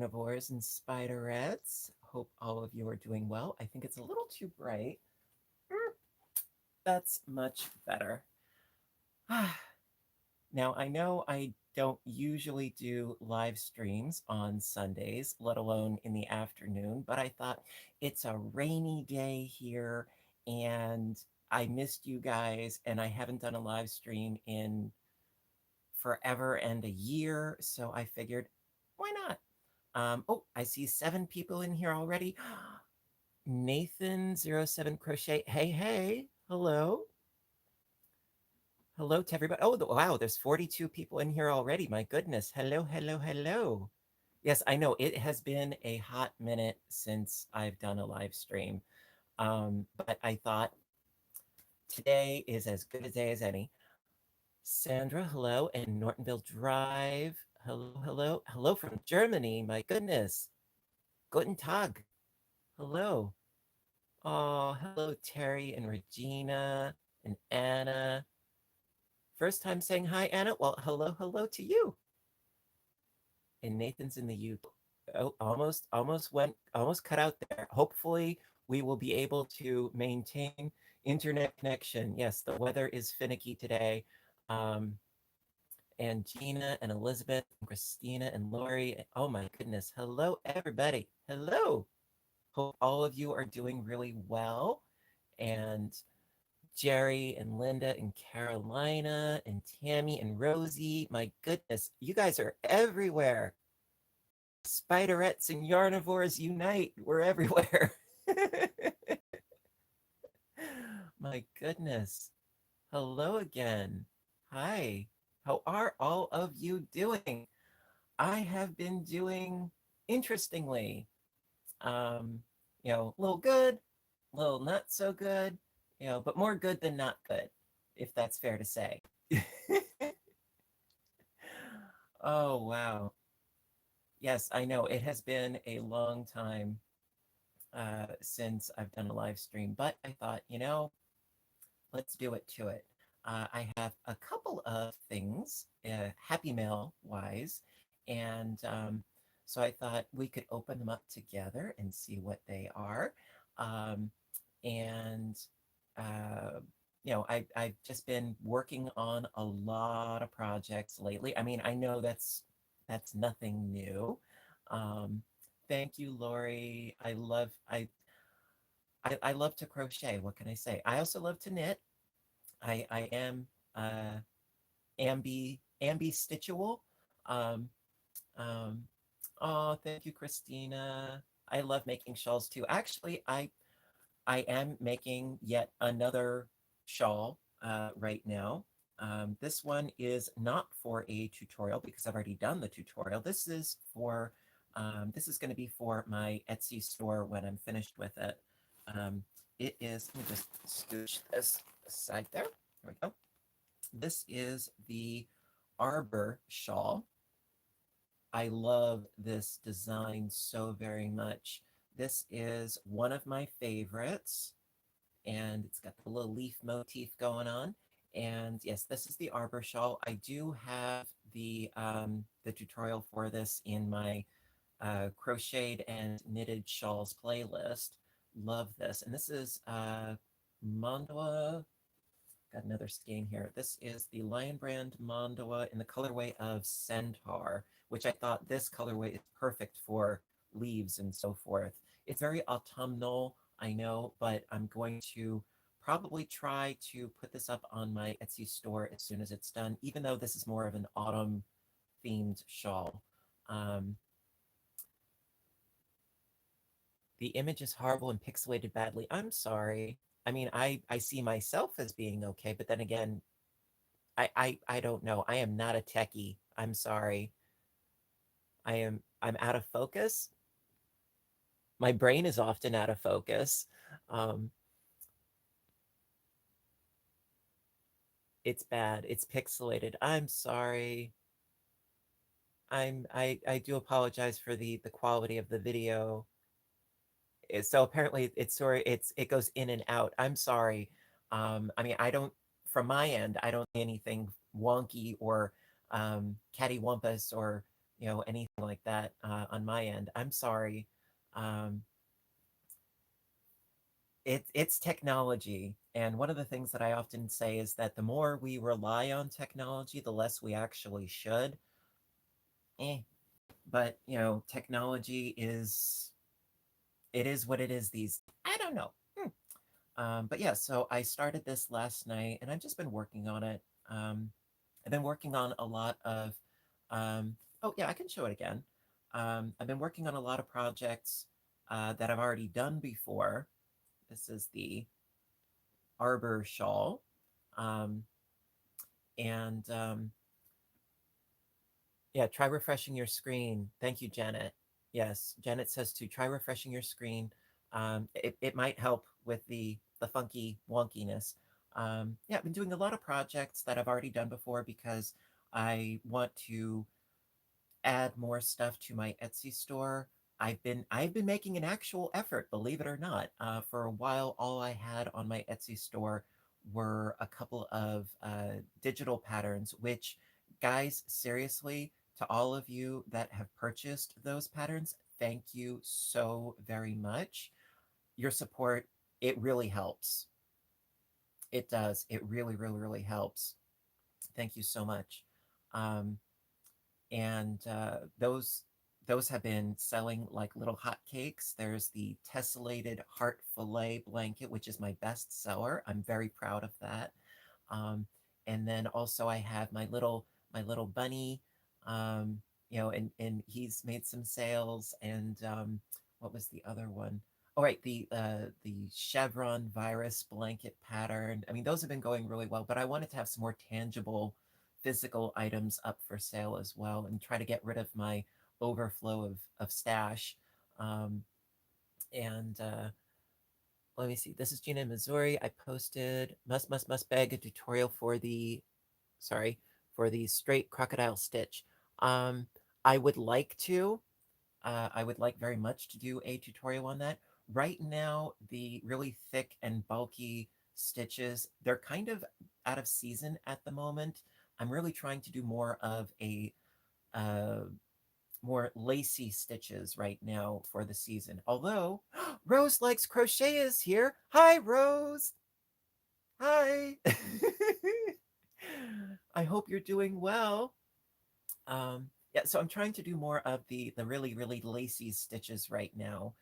yarnivores and spiderettes. Hope all of you are doing well. I think it's a little too bright. That's much better. Now, I know I don't usually do live streams on Sundays, let alone in the afternoon, but I thought it's a rainy day here and I missed you guys and I haven't done a live stream in forever and a year. So I figured, why not? Oh, I see 7 people in here already. Nathan07 Crochet. Hey, hey. Hello. Hello to everybody. Oh, wow, there's 42 people in here already. My goodness. Hello, hello, hello. Yes, I know it has been a hot minute since I've done a live stream. But I thought today is as good a day as any. Sandra, hello, and Nortonville Drive. Hello, hello, hello from Germany. My goodness. Guten Tag. Hello. Oh, hello, Terry and Regina and Anna. First time saying hi, Anna. Well, hello, hello to you. And Nathan's in the UK. Oh, almost cut out there. Hopefully, we will be able to maintain internet connection. Yes, the weather is finicky today. Um, and Gina and Elizabeth and Christina and Lori. Oh my goodness. Hello, everybody. Hello. Hope all of you are doing really well. And Jerry and Linda and Carolina and Tammy and Rosie. My goodness, you guys are everywhere. Spiderettes and yarnivores unite. We're everywhere. My goodness. Hello again. Hi. How are all of you doing? I have been doing interestingly. Um, a little good, a little not so good, but more good than not good, if that's fair to say. Oh, wow. Yes, I know it has been a long time since I've done a live stream, but I thought, let's do it to it. I have a couple of things, Happy Mail wise, and so I thought we could open them up together and see what they are. Um, and I've just been working on a lot of projects lately. I mean, I know that's nothing new. Um, thank you, Lori. I love to crochet. What can I say? I also love to knit. I am ambistitual. Um, um, oh, thank you, Christina. I love making shawls too. Actually, I am making yet another shawl right now. This one is not for a tutorial because I've already done the tutorial. This is going to be for my Etsy store when I'm finished with it. Um, it is, let me just scooch this aside there. There we go. This is the Arbor Shawl. I love this design so very much. This is one of my favorites, and it's got the little leaf motif going on. And yes, this is the Arbor Shawl. I do have the tutorial for this in my crocheted and knitted shawls playlist. Love this. And this is Mondoa. Got another skein here. This is the Lion Brand Mondoa in the colorway of Centaur, which I thought this colorway is perfect for leaves and so forth. It's very autumnal, I know, but I'm going to probably try to put this up on my Etsy store as soon as it's done, even though this is more of an autumn themed shawl. The image is horrible and pixelated badly. I'm sorry. I mean, I see myself as being okay, but then again, I don't know. I am not a techie. I'm sorry. I'm out of focus. My brain is often out of focus. Um, it's bad. It's pixelated. I'm sorry. I do apologize for the quality of the video. So apparently it goes in and out. I'm sorry. I mean, I don't, from my end, I don't see anything wonky or cattywampus or anything like that on my end. I'm sorry. Um, it's technology. And one of the things that I often say is that the more we rely on technology, the less we actually should. Eh. But, technology it is what it is these. I don't know. But yeah, so I started this last night and I've just been working on it. Um, I've been working on a lot of, oh yeah, I can show it again. I've been working on a lot of projects that I've already done before. This is the Arbor Shawl. Um, and Yeah, try refreshing your screen. Thank you, Janet. Yes, Janet says to try refreshing your screen. It might help with the funky wonkiness. Yeah, I've been doing a lot of projects that I've already done before because I want to add more stuff to my Etsy store. I've been making an actual effort, believe it or not. For a while, all I had on my Etsy store were a couple of digital patterns. Which, guys, seriously, to all of you that have purchased those patterns, thank you so very much. Your support, it really helps. It does. It really, really, really helps. Thank you so much. Um, and those have been selling like little hotcakes. There's the tessellated heart fillet blanket, which is my best seller. I'm very proud of that. Um, and then also I have my little bunny, and he's made some sales. And what was the other one? Oh, right, the chevron virus blanket pattern. I mean, those have been going really well, but I wanted to have some more tangible physical items up for sale as well, and try to get rid of my overflow of stash. Um, and Let me see. This is Gina in Missouri. I posted must beg a tutorial for the sorry for the straight crocodile stitch. Um, I would like to. I would like very much to do a tutorial on that. Right now, the really thick and bulky stitches, they're kind of out of season at the moment. I'm really trying to do more of a uh, more lacy stitches right now for the season. Although Rose Likes Crochet is here. Hi, Rose. Hi. I hope you're doing well. Yeah, so I'm trying to do more of the really really lacy stitches right now,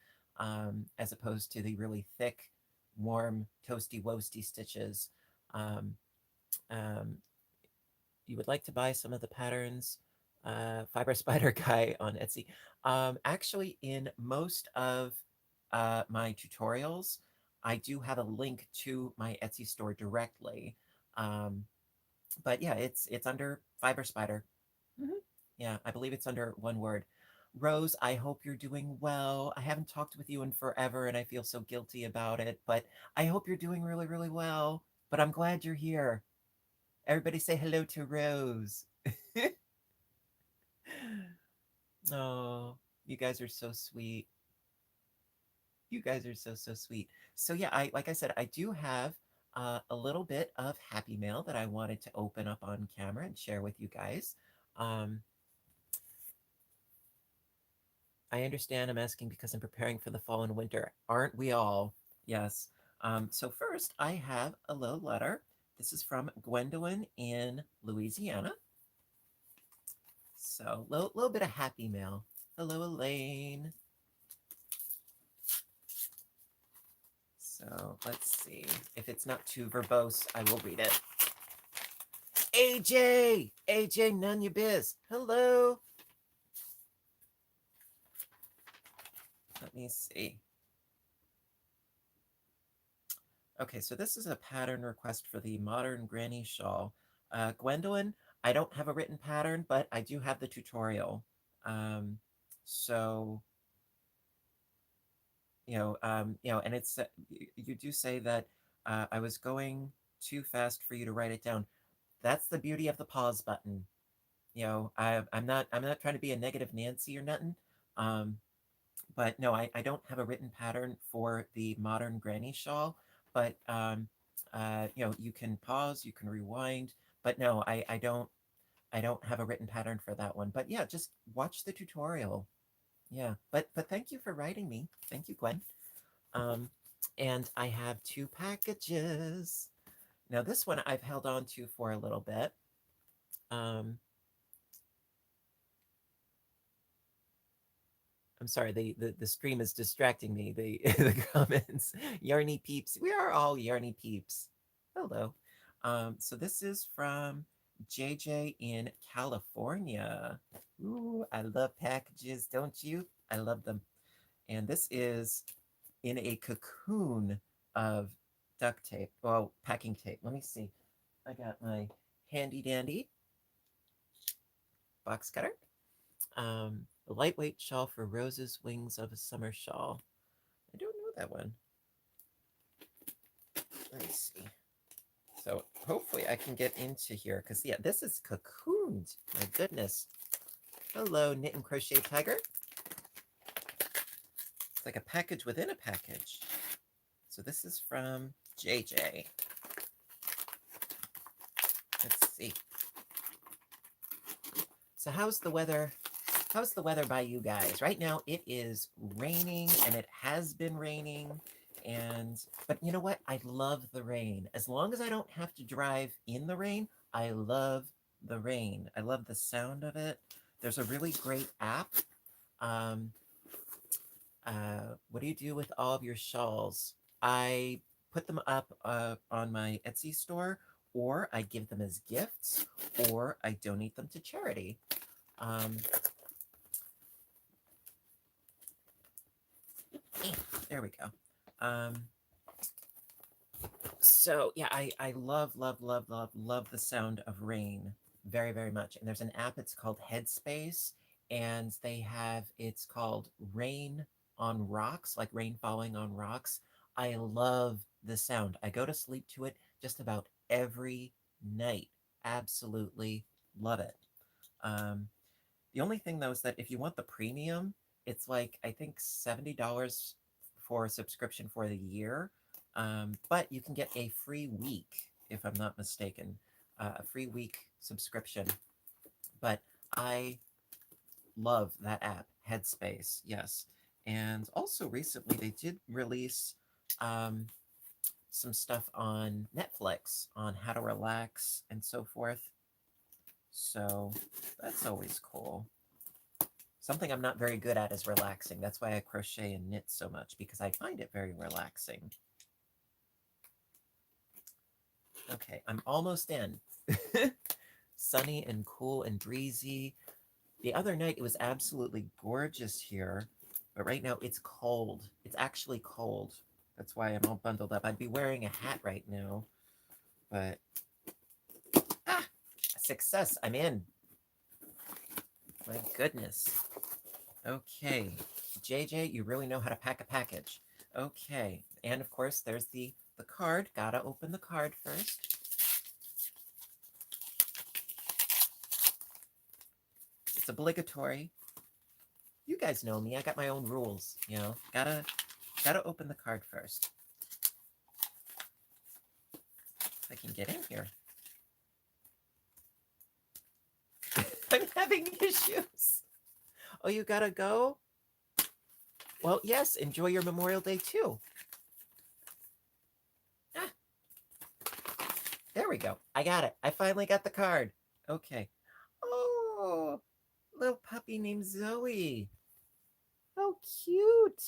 as opposed to the really thick, warm, toasty woasty stitches. Um, um, you would like to buy some of the patterns, Fiber Spider Guy on Etsy. Actually, in most of my tutorials, I do have a link to my Etsy store directly. Um, but yeah, it's under Fiber Spider. Mhm. Yeah, I believe it's under one word. Rose, I hope you're doing well. I haven't talked with you in forever and I feel so guilty about it, but I hope you're doing really, really well. But I'm glad you're here. Everybody say hello to Rose. Oh, you guys are so sweet. You guys are so, so sweet. So yeah, like I said, I do have a little bit of happy mail that I wanted to open up on camera and share with you guys. Um, I understand I'm asking because I'm preparing for the fall and winter. Aren't we all? Yes. So first, I have a little letter. This is from Gwendolyn in Louisiana. So little bit of happy mail. Hello, Elaine. So let's see. If it's not too verbose, I will read it. AJ, none your biz. Hello. Let me see. Okay, so this is a pattern request for the Modern Granny Shawl. Gwendolyn, I don't have a written pattern, but I do have the tutorial. Um, so, and it's, you do say that I was going too fast for you to write it down. That's the beauty of the pause button. I'm not trying to be a negative Nancy or nothing. Um, but no, I don't have a written pattern for the Modern Granny Shawl, but you can pause, you can rewind, but no, I don't I don't have a written pattern for that one, but yeah, just watch the tutorial. Yeah, but thank you for writing me. Thank you, Gwen. Um, and I have 2 packages. Now this one I've held on to for a little bit. I'm sorry, the stream is distracting me. The the comments, Yarny peeps. We are all Yarny peeps. Hello. So this is from JJ in California. Ooh, I love packages, don't you? I love them. And this is in a cocoon of duct tape. Well, packing tape. Let me see. I got my handy dandy box cutter. A lightweight shawl for roses, wings of a summer shawl. I don't know that one. Let me see. So hopefully I can get into here because yeah, this is cocooned. My goodness. Hello, Knit and Crochet Tiger. It's like a package within a package. So this is from JJ. Let's see. So how's the weather? How's the weather by you guys? Right now it is raining and it has been raining. But you know what? I love the rain. As long as I don't have to drive in the rain, I love the rain. I love the sound of it. There's a really great app. What do you do with all of your shawls? I put them up on my Etsy store, or I give them as gifts, or I donate them to charity. There we go. So yeah, I love the sound of rain very, very much. And there's an app, it's called Headspace, and it's called Rain on Rocks, like rain falling on rocks. I love the sound. I go to sleep to it just about every night. Absolutely love it. The only thing though is that if you want the premium, it's like I think $70 for a subscription for the year. But you can get a free week, if I'm not mistaken, a free week subscription. But I love that app, Headspace, yes. And also recently they did release some stuff on Netflix on how to relax and so forth. So that's always cool. Something I'm not very good at is relaxing. That's why I crochet and knit so much, because I find it very relaxing. Okay, I'm almost in. Sunny and cool and breezy. The other night, it was absolutely gorgeous here, but right now it's cold. It's actually cold. That's why I'm all bundled up. I'd be wearing a hat right now, but success, I'm in. My goodness. Okay, JJ, you really know how to pack a package. Okay, and of course, there's the card. Gotta open the card first. It's obligatory. You guys know me. I got my own rules, you know. Gotta open the card first. If I can get in here. I'm having issues. Oh, you gotta go? Well, yes, enjoy your Memorial Day too. Ah. There we go. I got it. I finally got the card. Okay. Oh, little puppy named Zoe. How cute.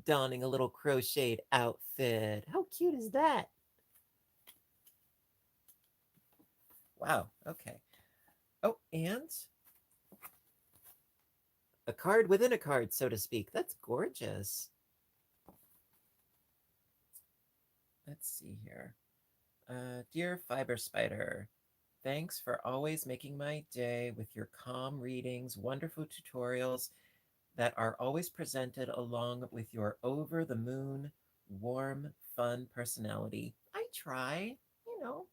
Donning a little crocheted outfit. How cute is that? Wow, okay. Oh, and a card within a card, so to speak. That's gorgeous. Let's see here. Dear Fiber Spider, thanks for always making my day with your calm readings, wonderful tutorials that are always presented along with your over-the-moon, warm, fun personality. I try, you know.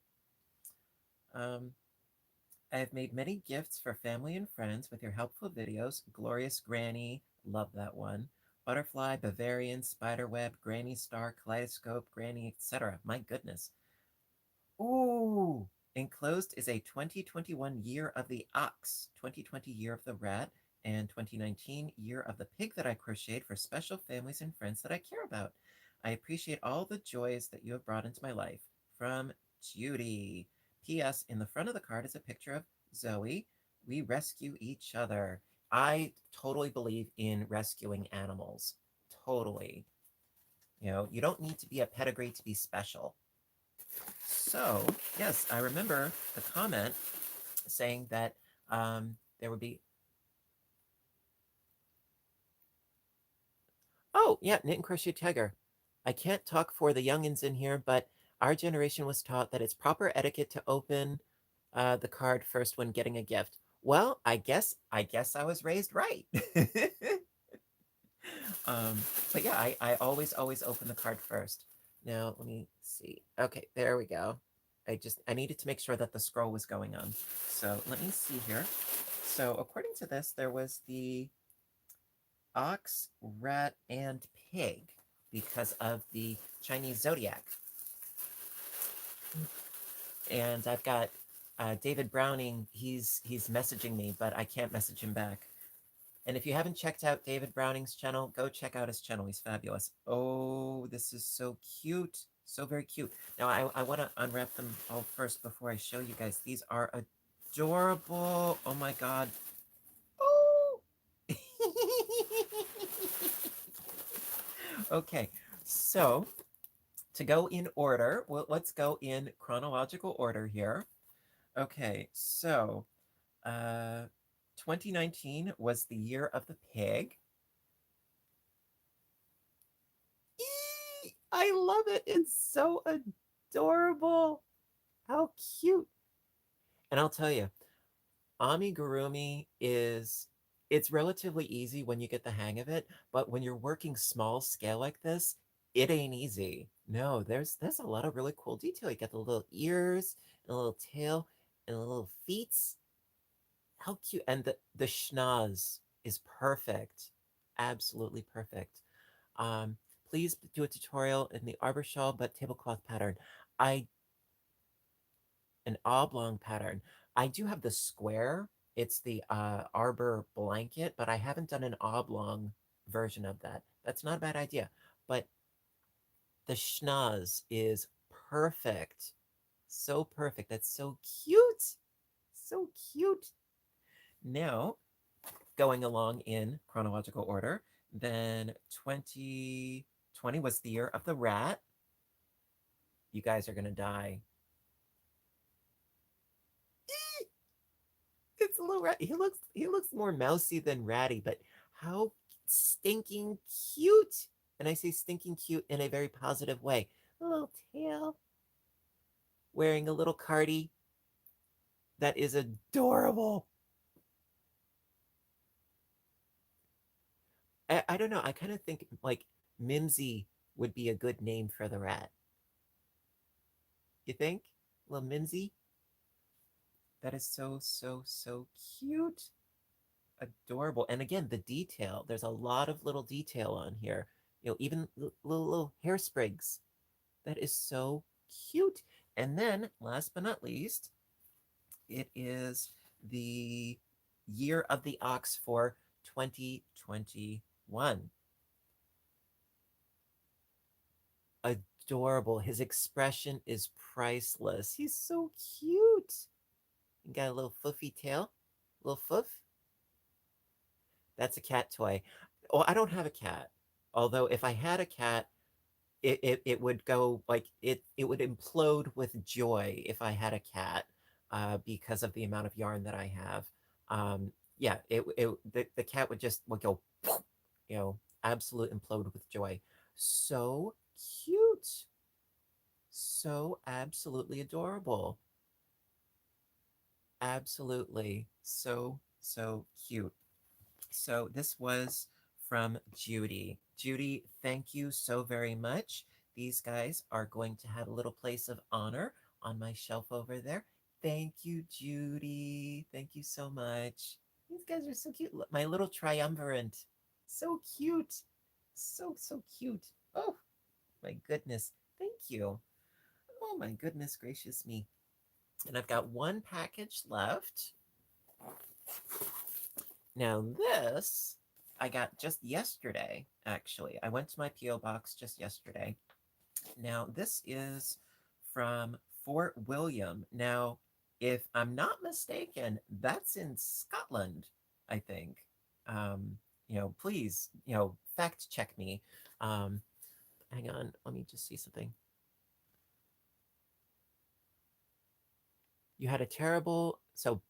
I have made many gifts for family and friends with your helpful videos. Glorious Granny, love that one. Butterfly, Bavarian, Spiderweb, Granny Star, Kaleidoscope, Granny, etc. My goodness. Ooh, Enclosed is a 2021 year of the ox, 2020 year of the rat, and 2019 year of the pig that I crocheted for special families and friends that I care about. I appreciate all the joys that you have brought into my life. From Judy. P.S. In the front of the card is a picture of Zoe. We rescue each other. I totally believe in rescuing animals. Totally. You know, you don't need to be a pedigree to be special. So, yes, I remember the comment saying that there would be. Oh, yeah, Knit and Crochet Tiger. I can't talk for the youngins in here, but our generation was taught that it's proper etiquette to open the card first when getting a gift. Well, I guess I was raised right. um, but yeah, I always open the card first. Now let me see. Okay, there we go. I needed to make sure that the scroll was going on. So let me see here. So according to this, there was the ox, rat, and pig because of the Chinese zodiac. And I've got David Browning. He's messaging me, but I can't message him back. And if you haven't checked out David Browning's channel, go check out his channel. He's fabulous. Oh, this is so cute. So very cute. Now, I want to unwrap them all first before I show you guys. These are adorable. Oh my God. Oh. Okay, so to go in order, well, let's go in chronological order here. Okay, so 2019 was the year of the pig. I love it. It's so adorable. How cute. And I'll tell you, amigurumi is it's relatively easy when you get the hang of it, but when you're working small scale like this, it ain't easy. No, there's a lot of really cool detail. You got the little ears, and a little tail, and the little feet. How cute. And the schnoz is perfect. Absolutely perfect. Um, please do a tutorial in the Arbor Shawl, but tablecloth pattern. I an oblong pattern. I do have the square. It's the Arbor blanket, but I haven't done an oblong version of that. That's not a bad idea. But the schnoz is perfect. So perfect. That's so cute. So cute. Now, going along in chronological order, then 2020 was the year of the rat. You guys are going to die. It's a little rat. He looks more mousy than ratty, but how stinking cute. And I say stinking cute in a very positive way. A little tail, wearing a little cardi. That is adorable. I don't know. I kind of think like Mimsy would be a good name for the rat. You think? Little Mimsy? That is so, so, so cute. Adorable. And again, the detail. There's a lot of little detail on here. You know, even little hair sprigs. That is so cute. And then, last but not least, it is the year of the ox for 2021. Adorable. His expression is priceless. He's so cute. He got a little foofy tail. Little foof. That's a cat toy. Oh, I don't have a cat. Although if I had a cat, it would go like it would implode with joy if I had a cat, because of the amount of yarn that I have. Yeah, the cat would go, you know, absolute implode with joy. So cute, so absolutely adorable, absolutely so cute. So this was from Judy. Judy, thank you so very much. These guys are going to have a little place of honor on my shelf over there. Thank you, Judy. Thank you so much. These guys are so cute. My little triumvirate. So cute. So cute. Oh, my goodness. Thank you. Oh, my goodness gracious me. And I've got one package left. Now this I got just yesterday, actually. I went to my P.O. box just yesterday. Now this is from Fort William. Now, if I'm not mistaken, that's in Scotland, I think. Um, please, fact check me. Um, hang on, let me just see something. You had a terrible, so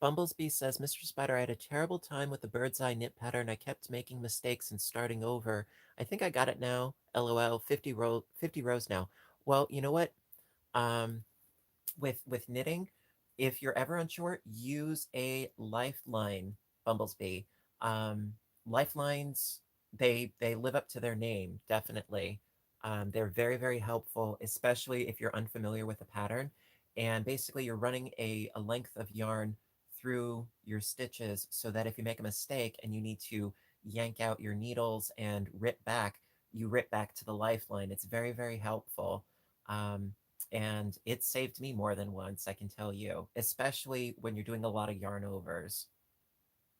Bumblebee says, Mr. Spider, I had a terrible time with the bird's eye knit pattern. I kept making mistakes and starting over. I think I got it now. LOL, 50 rows now. Well, you know what? Um, with knitting, if you're ever unsure, use a lifeline, Bumblebee. Um, Lifelines, they live up to their name, definitely. They're very, very helpful, especially if you're unfamiliar with the pattern. And basically, you're running a length of yarn through your stitches so that if you make a mistake and you need to yank out your needles and rip back, you rip back to the lifeline. It's very, very helpful. Um, and it saved me more than once, I can tell you, especially when you're doing a lot of yarn overs.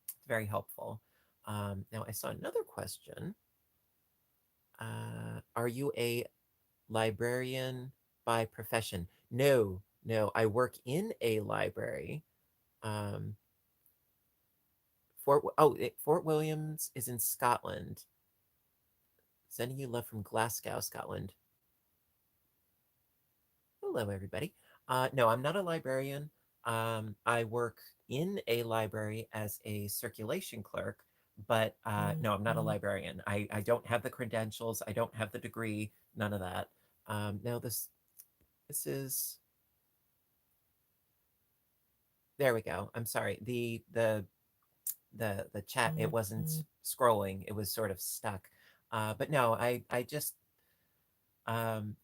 It's very helpful. Now, I saw another question. Are you a librarian by profession? No, no, I work in a library. Um, Fort Williams is in Scotland. Sending you love from Glasgow, Scotland. Hello, everybody. No, I'm not a librarian. I work in a library as a circulation clerk, but no, I'm not a librarian. I don't have the credentials. I don't have the degree. None of that. No, this is. There we go. I'm sorry. The chat, it wasn't scrolling. It was sort of stuck. But no, I just um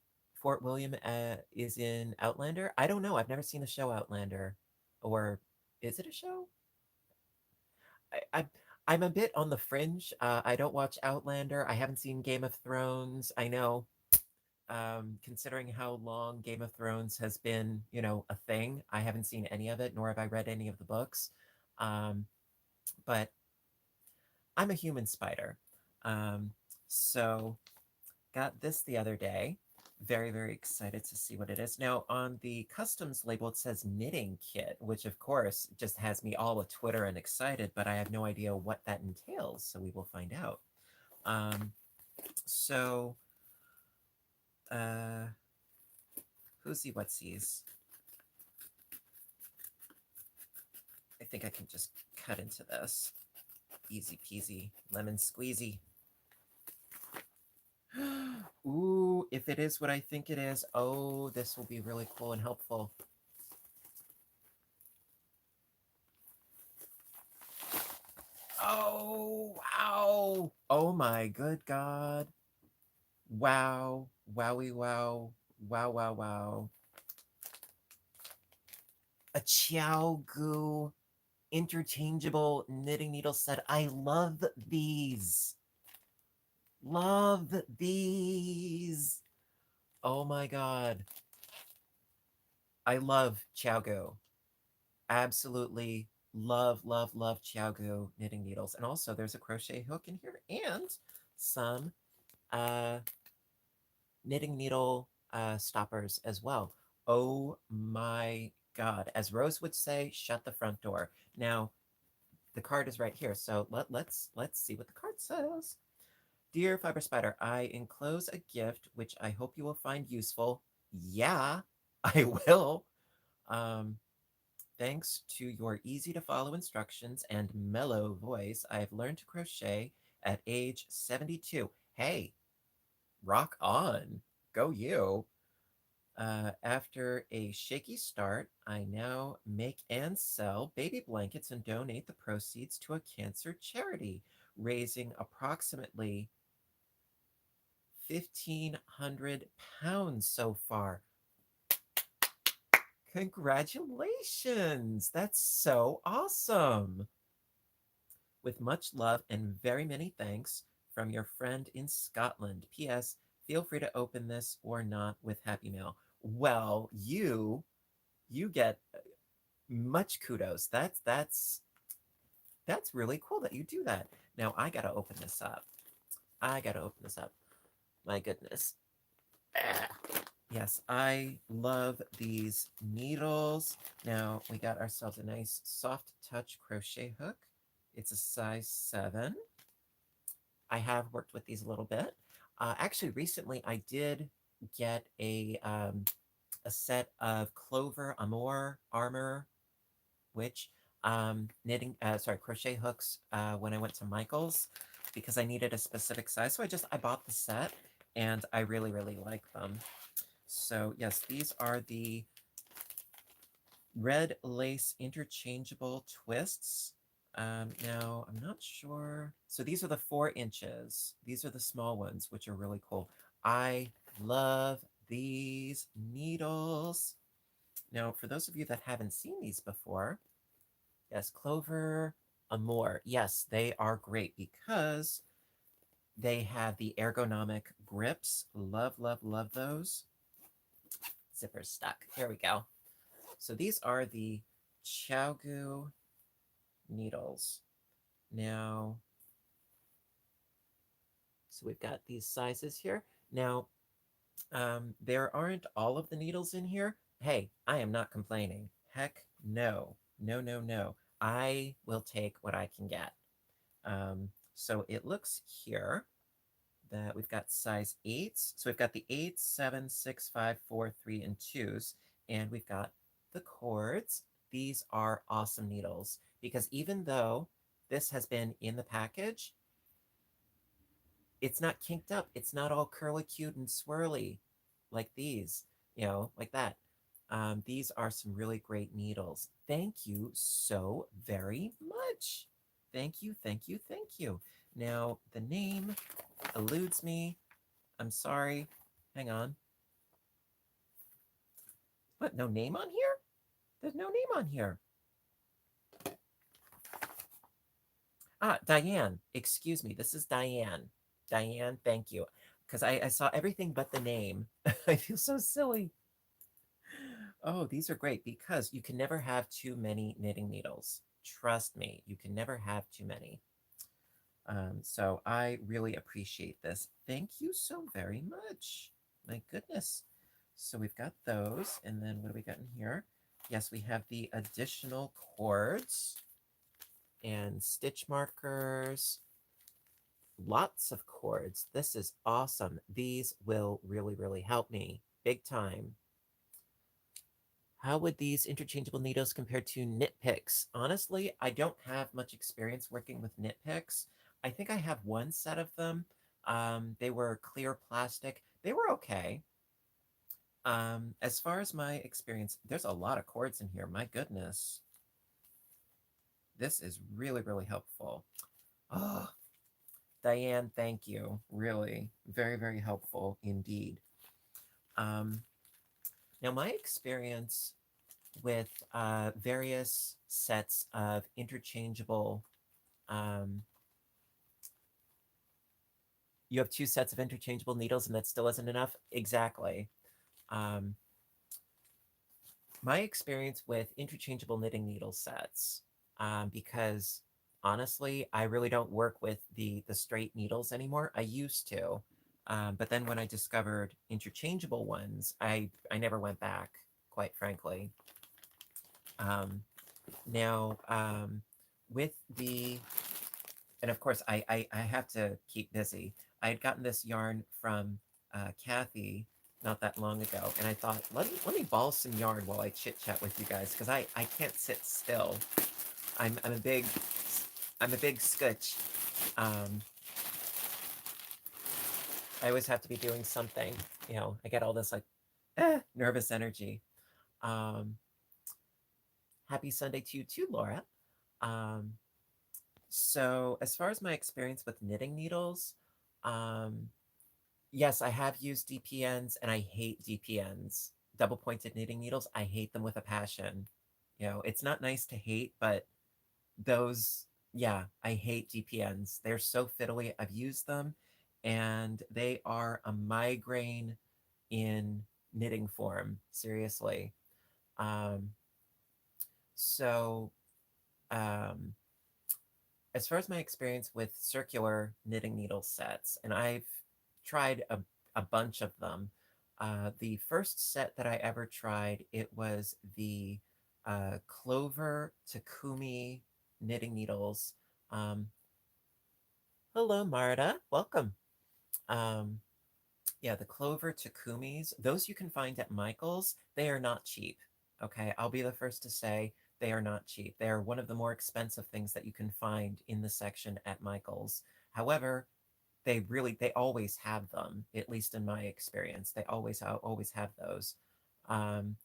Fort William is in Outlander. I don't know. I've never seen the show Outlander, or is it a show? I'm a bit on the fringe. I don't watch Outlander. I haven't seen Game of Thrones. I know, considering how long Game of Thrones has been, a thing, I haven't seen any of it, nor have I read any of the books. But I'm a human spider. Um, so got this the other day. Very, very excited to see what it is. Now, on the customs label, it says knitting kit, which of course just has me all a Twitter and excited, but I have no idea what that entails, so we will find out. So, uh, who'sy whatsies? I think I can just cut into this. Easy peasy, lemon squeezy. Ooh, if it is what I think it is, oh, this will be really cool and helpful. Oh, wow. Oh my good God. Wow. Wowie wow. Wow, wow, wow. A Chow Goo interchangeable knitting needle set. I love these. Love these. Oh my God. I love Chow. Absolutely love, love, love Chow knitting needles. And also there's a crochet hook in here and some knitting needle stoppers as well. Oh my God. As Rose would say, shut the front door. Now, the card is right here. So let's see what the card says. Dear Fiber Spider, I enclose a gift which I hope you will find useful. Yeah, I will. Um, Thanks to your easy to follow instructions and mellow voice, I have learned to crochet at age 72. Hey, rock on. Go you. After a shaky start, I now make and sell baby blankets and donate the proceeds to a cancer charity, raising approximately 1,500 pounds so far. Congratulations! That's so awesome! With much love and very many thanks from your friend in Scotland. P.S. Feel free to open this or not with Happy Mail. Well, you you get much kudos. That's really cool that you do that. Now I gotta open this up. I gotta open this up. My goodness. Ah. Yes, I love these needles. Now we got ourselves a nice soft touch crochet hook. It's a size 7. I have worked with these a little bit. Actually, recently I did get a set of Clover Amour Armor Witch knitting, sorry, crochet hooks when I went to Michael's because I needed a specific size. So I bought the set and I really, really like them. So yes, these are the red lace interchangeable twists. Now, I'm not sure. So these are the 4 inches. These are the small ones, which are really cool. I love these needles. Now, for those of you that haven't seen these before, yes, Clover Amour. Yes, they are great because they have the ergonomic grips. Love, love, love those. Zipper's stuck. There we go. So these are the Chaogu needles. Now, so we've got these sizes here. Now, there aren't all of the needles in here. Hey, I am not complaining. Heck no. No, no, no. I will take what I can get. So it looks here that we've got size 8s. So we've got the 8, 7, 6, 5, 4, 3, and 2s. And we've got the cords. These are awesome needles because even though this has been in the package, it's not kinked up. It's not all curlicute and swirly like these, like that. These are some really great needles. Thank you so very much. Thank you, thank you, thank you. Now, the name eludes me. I'm sorry. Hang on. What? No name on here? There's no name on here. Ah, Diane. Excuse me. This is Diane. Diane, thank you. Because I saw everything but the name. I feel so silly. Oh, these are great because you can never have too many knitting needles. Trust me, you can never have too many. So I really appreciate this. Thank you so very much. My goodness. So we've got those. And then what do we got in here? Yes, we have the additional cords and stitch markers. Lots of cords. This is awesome. These will really, really help me big time. How would these interchangeable needles compare to knit picks? Honestly, I don't have much experience working with knit picks. I think I have one set of them. They were clear plastic. They were okay. As far as my experience, there's a lot of cords in here. My goodness. This is really, really helpful. Oh, Diane, thank you. Really, very, very helpful indeed. Now, my experience with various sets of interchangeable, you have 2 sets of interchangeable needles and that still isn't enough? Exactly. My experience with interchangeable knitting needle sets, because honestly, I really don't work with the straight needles anymore. I used to, but then when I discovered interchangeable ones, I never went back, quite frankly. Now, with the, and of course, I have to keep busy. I had gotten this yarn from Kathy not that long ago, and I thought, let me ball some yarn while I chit chat with you guys because I can't sit still. I'm a big scutch. I always have to be doing something. I get all this like nervous energy. Happy Sunday to you too, Laura. So as far as my experience with knitting needles, yes, I have used DPNs and I hate DPNs. Double pointed knitting needles, I hate them with a passion. It's not nice to hate, but those, yeah, I hate DPNs. They're so fiddly. I've used them and they are a migraine in knitting form. Seriously. Um, so, um, as far as my experience with circular knitting needle sets, and I've tried a bunch of them. The first set that I ever tried, it was the Clover Takumi knitting needles. Um, Hello, Marta. Welcome. Um, yeah, the Clover Takumis, those you can find at Michael's. They are not cheap. Okay, I'll be the first to say they are not cheap. They are one of the more expensive things that you can find in the section at Michael's. However, they always have them, at least in my experience. They always have those. Um,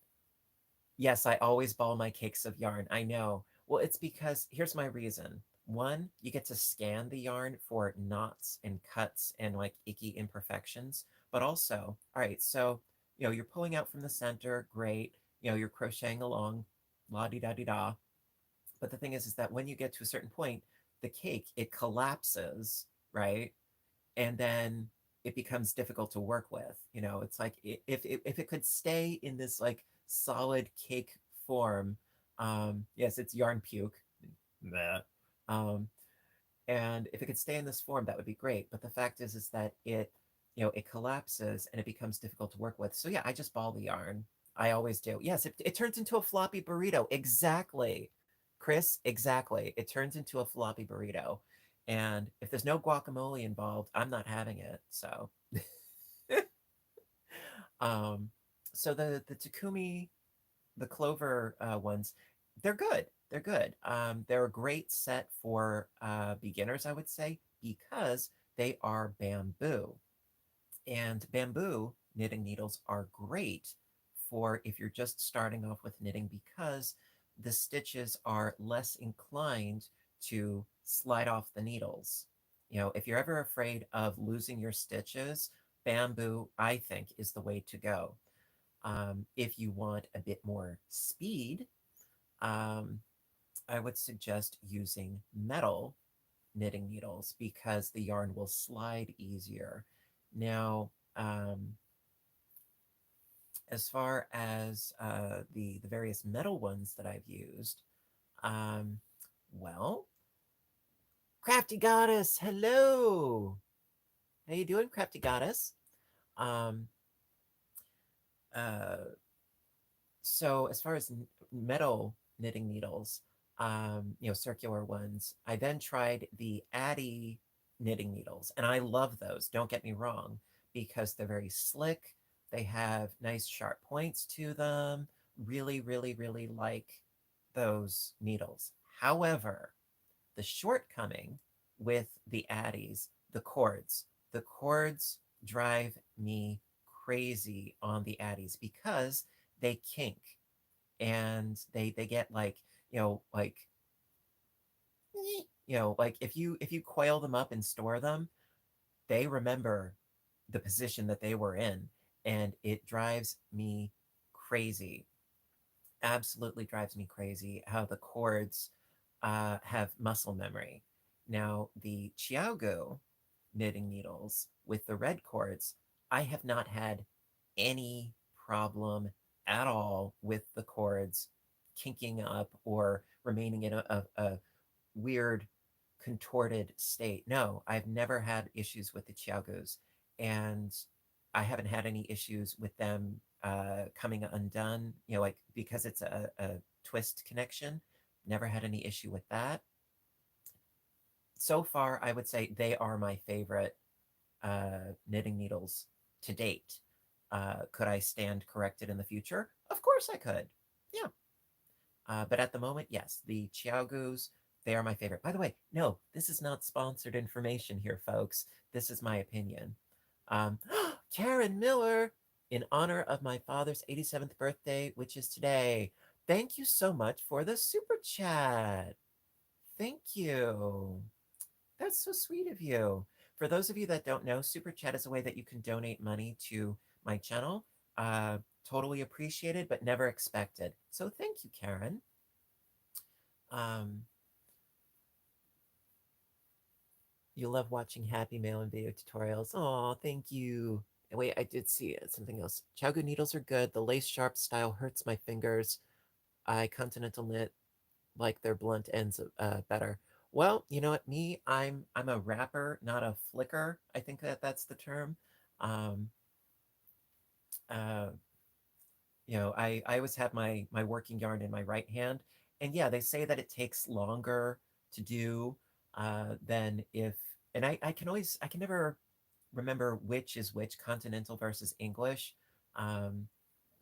Yes, I always ball my cakes of yarn. I know. Well, it's because here's my reason. One, you get to scan the yarn for knots and cuts and like icky imperfections. But also, all right, so you're pulling out from the center, great. You're crocheting along, la di da di da. But the thing is that when you get to a certain point, the cake it collapses, right? And then it becomes difficult to work with. It's like if it could stay in this like solid cake form, yes, it's yarn puke. Meh. Um, and if it could stay in this form, that would be great. But the fact is that it collapses and it becomes difficult to work with. So yeah, I just ball the yarn. I always do. Yes, it turns into a floppy burrito. Exactly, Chris. Exactly. It turns into a floppy burrito. And if there's no guacamole involved, I'm not having it. So, um, so the Takumi, the Clover ones, they're good. They're good. They're a great set for beginners, I would say, because they are bamboo. And bamboo knitting needles are great for if you're just starting off with knitting because the stitches are less inclined to slide off the needles. If you're ever afraid of losing your stitches, bamboo, I think, is the way to go. If you want a bit more speed, um, I would suggest using metal knitting needles because the yarn will slide easier. Now, as far as the various metal ones that I've used, um, well, Crafty Goddess, hello. How you doing, Crafty Goddess? Um, uh, so as far as metal knitting needles, circular ones, I then tried the Addy knitting needles, and I love those. Don't get me wrong, because they're very slick. They have nice sharp points to them. Really, really, really like those needles. However, the shortcoming with the Addies, the cords drive me crazy on the Addies because they kink and they get like like like if you coil them up and store them, they remember the position that they were in, and it drives me crazy. Absolutely drives me crazy how the cords have muscle memory. Now the Chiaogu knitting needles with the red cords, I have not had any problem at all with the cords kinking up or remaining in a weird contorted state. No, I've never had issues with the Chiagus, and I haven't had any issues with them coming undone, like because it's a twist connection. Never had any issue with that. So far, I would say they are my favorite knitting needles to date. Could I stand corrected in the future? Of course I could. Yeah. But at the moment, yes, the Chiaogus, they are my favorite. By the way, no, this is not sponsored information here, folks. This is my opinion. Um, Karen Miller, in honor of my father's 87th birthday, which is today. Thank you so much for the super chat. Thank you. That's so sweet of you. For those of you that don't know, Super Chat is a way that you can donate money to my channel. Totally appreciated, but never expected. So thank you, Karen. Um, you love watching Happy Mail and video tutorials. Oh, thank you. Wait, I did see it. Something else. Chaogu needles are good. The lace sharp style hurts my fingers. I Continental knit like their blunt ends better. Well, you know what? Me, I'm a wrapper, not a flicker. I think that that's the term. Um, uh, I always have my working yarn in my right hand, and yeah, they say that it takes longer to do than if. And I can never remember which is which, Continental versus English. Um,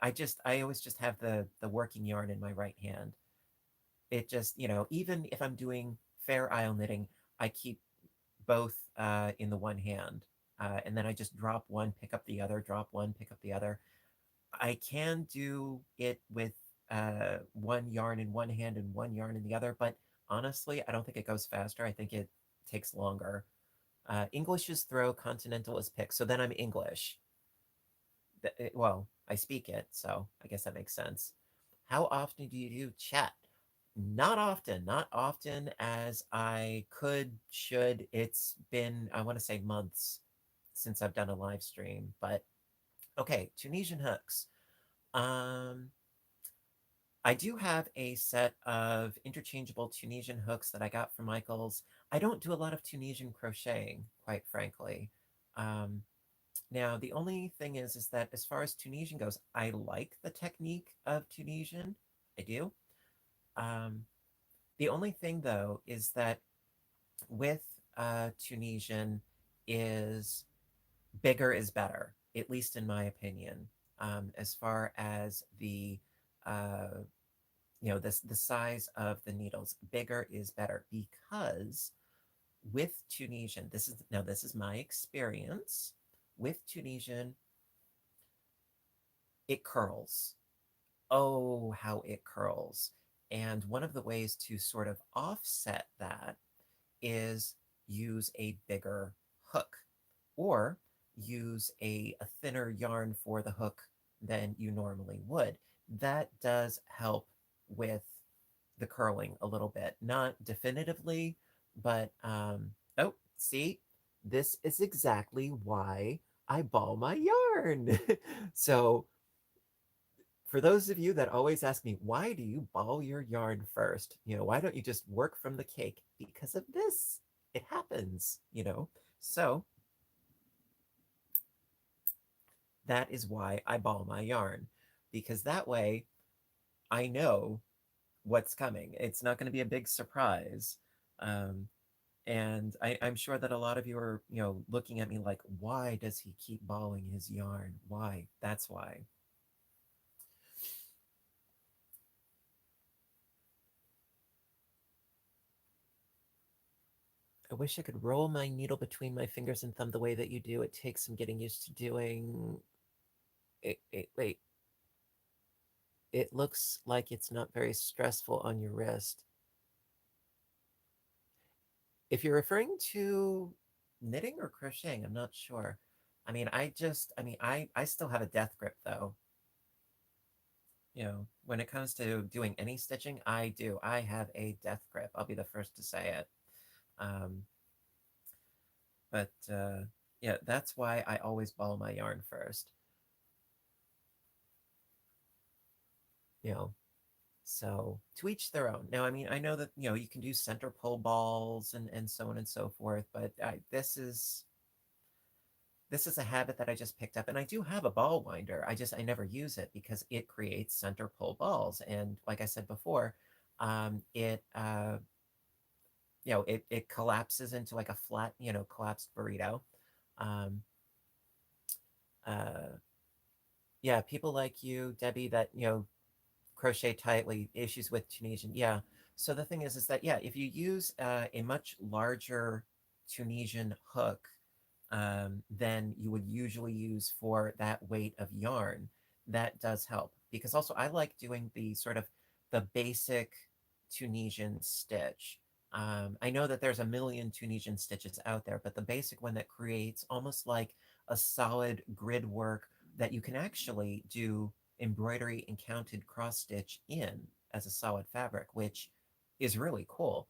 I always just have the working yarn in my right hand. It just, even if I'm doing fair isle knitting, I keep both in the one hand. And then I just drop one, pick up the other, drop one, pick up the other. I can do it with one yarn in one hand and one yarn in the other, but honestly, I don't think it goes faster. I think it takes longer. English is throw, Continental is pick. So then I'm English. Well, I speak it, so I guess that makes sense. How often do you do chat? Not often as I could, should. It's been, I want to say, months since I've done a live stream, but okay, Tunisian hooks. Um, I do have a set of interchangeable Tunisian hooks that I got from Michaels. I don't do a lot of Tunisian crocheting, quite frankly. Um, Now, the only thing is that as far as Tunisian goes, I like the technique of Tunisian. I do. Um, the only thing, though, is that with Tunisian is bigger is better, at least in my opinion. As far as uh, the size of the needles, bigger is better because with Tunisian, this is my experience with Tunisian, it curls. Oh, how it curls. And one of the ways to sort of offset that is use a bigger hook or use a thinner yarn for the hook than you normally would. That does help with the curling a little bit. Not definitively, but oh, see, this is exactly why I ball my yarn. So for those of you that always ask me, why do you ball your yarn first? Why don't you just work from the cake? Because of this. It happens. So that is why I ball my yarn, because that way I know what's coming. It's not going to be a big surprise. Um, and I'm sure that a lot of you are, looking at me like, why does he keep balling his yarn? Why? That's why. I wish I could roll my needle between my fingers and thumb the way that you do. It takes some getting used to doing. Wait. It looks like it's not very stressful on your wrist. If you're referring to knitting or crocheting, I'm not sure. I still have a death grip though. When it comes to doing any stitching, I do. I have a death grip. I'll be the first to say it. Um, but yeah, that's why I always ball my yarn first. You know, so to each their own. Now, I know that you can do center pull balls and so on and so forth, but this is a habit that I just picked up, and I do have a ball winder. I never use it because it creates center pull balls, and like I said before, it collapses into like a flat, collapsed burrito. Um, uh, yeah, people like you, Debbie, that crochet tightly, issues with Tunisian. Yeah. So the thing is that yeah, if you use a much larger Tunisian hook than you would usually use for that weight of yarn, that does help. Because also I like doing the sort of the basic Tunisian stitch. I know that there's a million Tunisian stitches out there, but the basic one that creates almost like a solid grid work that you can actually do embroidery and counted cross stitch in as a solid fabric, which is really cool.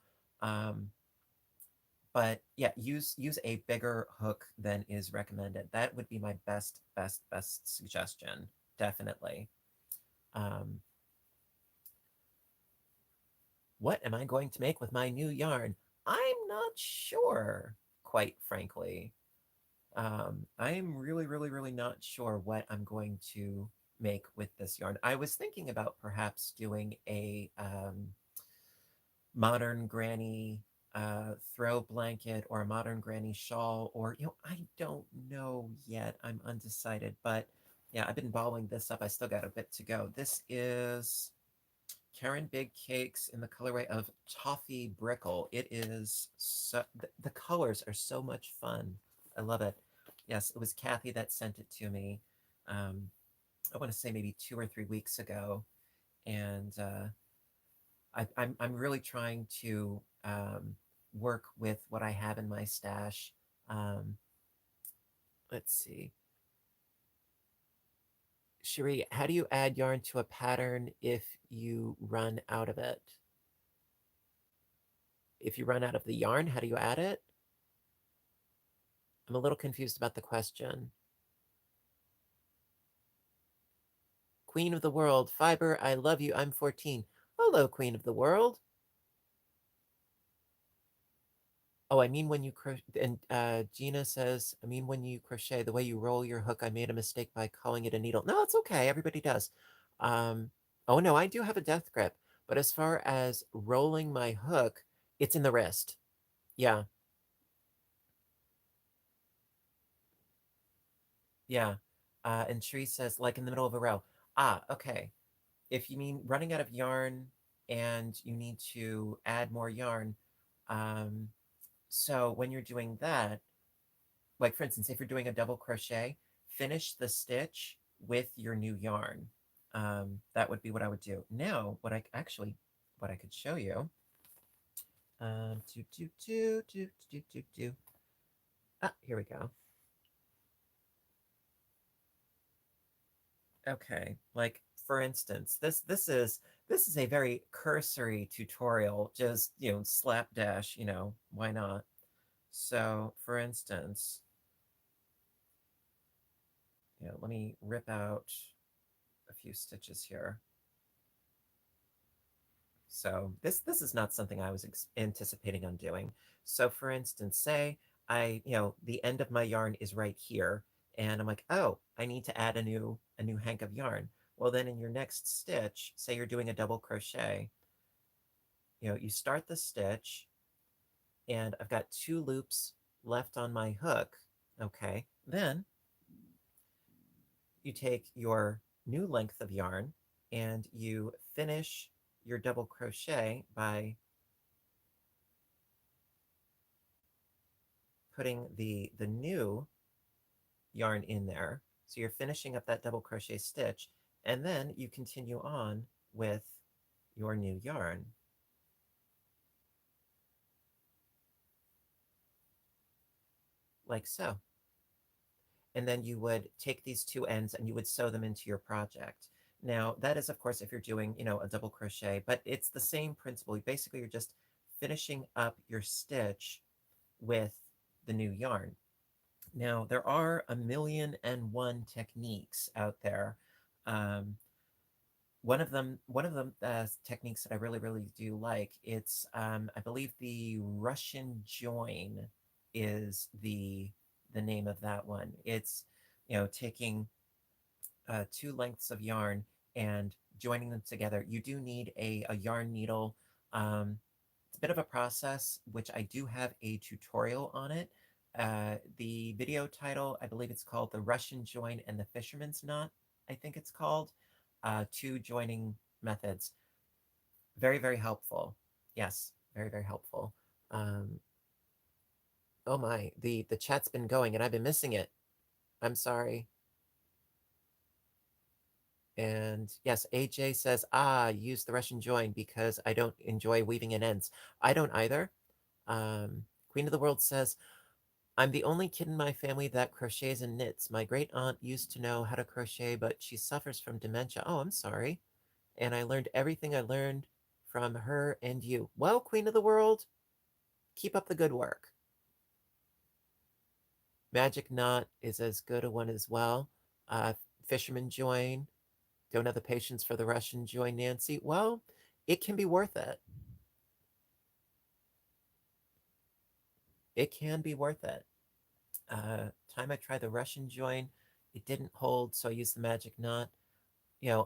But yeah, use a bigger hook than is recommended. That would be my best suggestion, definitely. Um, What am I going to make with my new yarn? I'm not sure, quite frankly. I'm really, really, really not sure what I'm going to make with this yarn. I was thinking about perhaps doing a modern granny throw blanket or a modern granny shawl, or, I don't know yet. I'm undecided, but yeah, I've been balling this up. I still got a bit to go. This is Karen Big Cakes in the colorway of Toffee Brickle. It is so, the colors are so much fun. I love it. Yes, it was Kathy that sent it to me. I want to say maybe 2 or 3 weeks ago, and I'm really trying to work with what I have in my stash. Um, let's see, Cherie, how do you add yarn to a pattern if you run out of it? If you run out of the yarn, how do you add it? I'm a little confused about the question. Queen of the World, Fiber, I love you, I'm 14. Hello, Queen of the World. Oh, I mean when you crochet, and Gina says, I mean when you crochet, the way you roll your hook, I made a mistake by calling it a needle. No, it's okay, everybody does. Oh no, I do have a death grip, but as far as rolling my hook, it's in the wrist. Yeah, yeah. And Sheree says, like in the middle of a row. Ah, okay. If you mean running out of yarn and you need to add more yarn, um, so when you're doing that, like for instance, if you're doing a double crochet, finish the stitch with your new yarn. That would be what I would do. Now, what I could show you, do. Ah, here we go. Okay, like for instance, this is a very cursory tutorial, just slapdash, why not? So for instance, let me rip out a few stitches here. So this is not something I was anticipating on doing. So for instance, say the end of my yarn is right here, and I'm like, oh, I need to add a new hank of yarn. Well, then in your next stitch, say you're doing a double crochet, you start the stitch, and I've got 2 loops left on my hook. Okay, then you take your new length of yarn and you finish your double crochet by putting the new yarn in there. So you're finishing up that double crochet stitch, and then you continue on with your new yarn, like so. And then you would take these 2 ends and you would sew them into your project. Now, that is, of course, if you're doing, a double crochet, but it's the same principle. Basically, you're just finishing up your stitch with the new yarn. Now, there are 1,000,001 techniques out there. Um, one of the techniques that I really, really do like, it's I believe the Russian join is the name of that one. It's taking 2 lengths of yarn and joining them together. You do need a yarn needle. It's a bit of a process, which I do have a tutorial on it. The video title, I believe it's called The Russian Join and the Fisherman's Knot, I think it's called. 2 joining methods. Very, very helpful. Yes, very, very helpful. Um, oh my, the chat's been going and I've been missing it. I'm sorry. And yes, AJ says, use the Russian join because I don't enjoy weaving in ends. I don't either. Queen of the World says, I'm the only kid in my family that crochets and knits. My great aunt used to know how to crochet, but she suffers from dementia. Oh, I'm sorry. And I learned everything I learned from her and you. Well, Queen of the World, keep up the good work. Magic Knot is as good a one as well. Fisherman join. Don't have the patience for the Russian join, Nancy. Well, it can be worth it. it can be worth it. Time I tried the Russian join, it didn't hold, so I used the magic knot.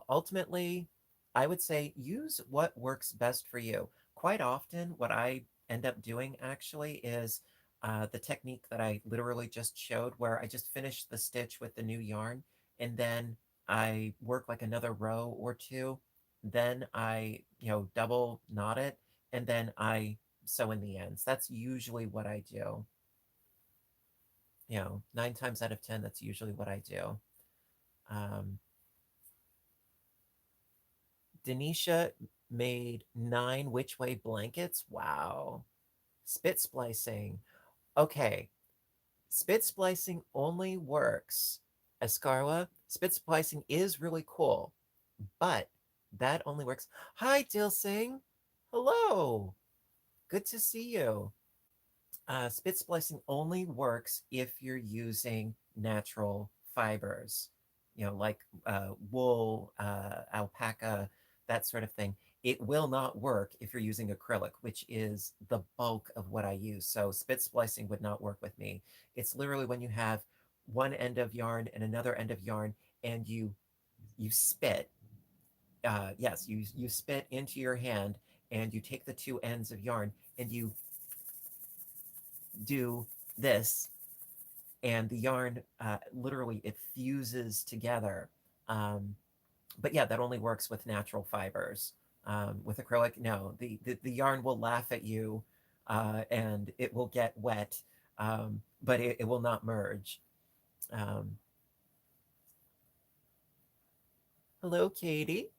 Ultimately, I would say use what works best for you. Quite often, what I end up doing actually is the technique that I literally just showed, where I just finish the stitch with the new yarn and then I work like another row or two. Then I, double knot it and then I sew in the ends. That's usually what I do. 9 times out of 10, that's usually what I do. Um, Denisha made 9 which way blankets. Wow. Spit splicing. Okay. Spit splicing only works. Escarla, spit splicing is really cool, but that only works. Hi, Dilsing. Hello. Good to see you. Spit splicing only works if you're using natural fibers, like wool, alpaca, that sort of thing. It will not work if you're using acrylic, which is the bulk of what I use. So spit splicing would not work with me. It's literally when you have one end of yarn and another end of yarn, and you spit. Yes, you spit into your hand, and you take the two ends of yarn and you do this, and the yarn literally it fuses together. Um, but yeah, that only works with natural fibers. With acrylic, no, the yarn will laugh at you and it will get wet, but it will not merge. Um, Hello, Katie.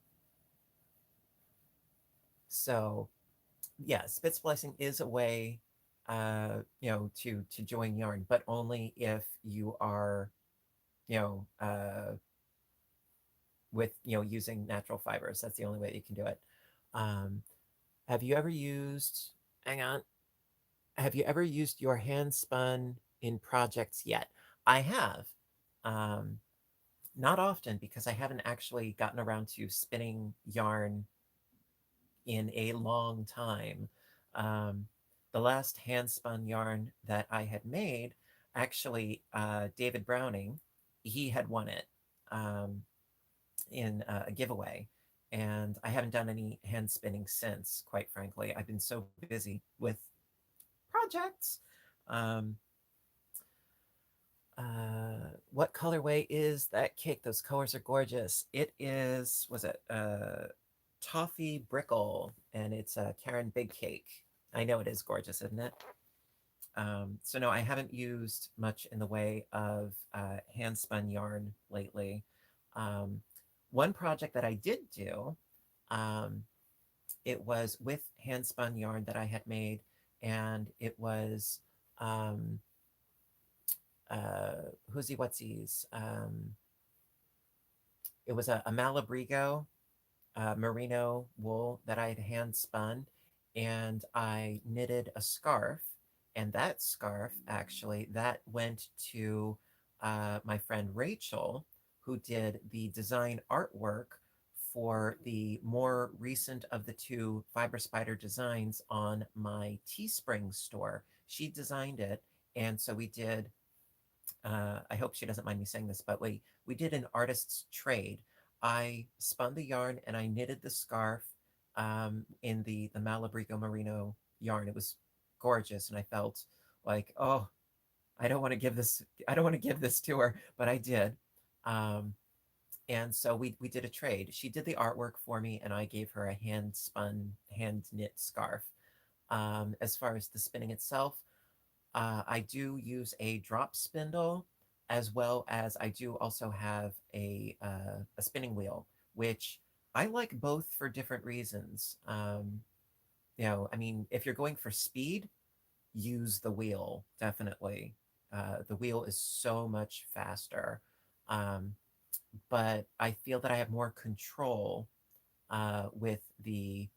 So yeah, spit splicing is a way, to join yarn, but only if you are, you know, uh, with using natural fibers. That's the only way you can do it. Um, have you ever used? Hang on. Have you ever used your hand spun in projects yet? I have. Um, Not often because I haven't actually gotten around to spinning yarn in a long time. Um, the last hand spun yarn that I had made, actually, David Browning, he had won it. In a giveaway. And I haven't done any hand spinning since, quite frankly. I've been so busy with projects. Um, what colorway is that cake? Those colors are gorgeous. It is, was it Toffee Brickle, and it's a Karen Big Cake. I know it is gorgeous, isn't it? So no, I haven't used much in the way of hand spun yarn lately. Um, One project that I did do, um, it was with hand spun yarn that I had made, and it was um, whoosy whatsies. It was a Malabrigo merino wool that I had hand spun, and I knitted a scarf. And that scarf actually that went to my friend Rachel, who did the design artwork for the more recent of the two Fiber Spider designs on my Teespring store. She designed it, and so we did. I hope she doesn't mind me saying this, but we did an artist's trade. I spun the yarn and I knitted the scarf in the Malabrigo merino yarn. It was gorgeous, and I felt like, oh, I don't want to give this. I don't want to give this to her, but I did. Um, and so we did a trade. She did the artwork for me, and I gave her a hand spun, hand knit scarf. As far as the spinning itself, I do use a drop spindle, as well as I do also have a spinning wheel, which I like both for different reasons. I mean, if you're going for speed, use the wheel, definitely. The wheel is so much faster. Um, but I feel that I have more control with the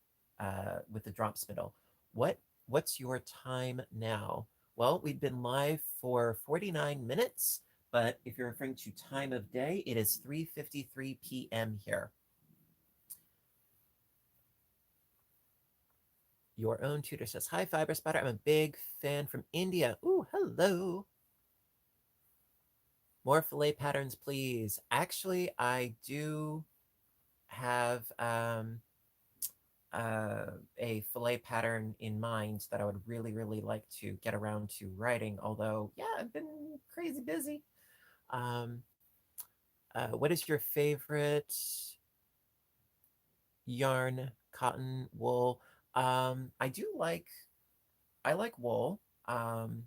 drop spindle. What what's your time now? Well, we've been live for 49 minutes, but if you're referring to time of day, it is 3:53 p.m. here. Your own tutor says, hi, Fiber Spider. I'm a big fan from India. Ooh, hello. More fillet patterns, please. Actually, I do have a fillet pattern in mind that I would really, really like to get around to writing. Although, yeah, I've been crazy busy. Um, what is your favorite yarn? Cotton, wool? I do like I like wool. Um,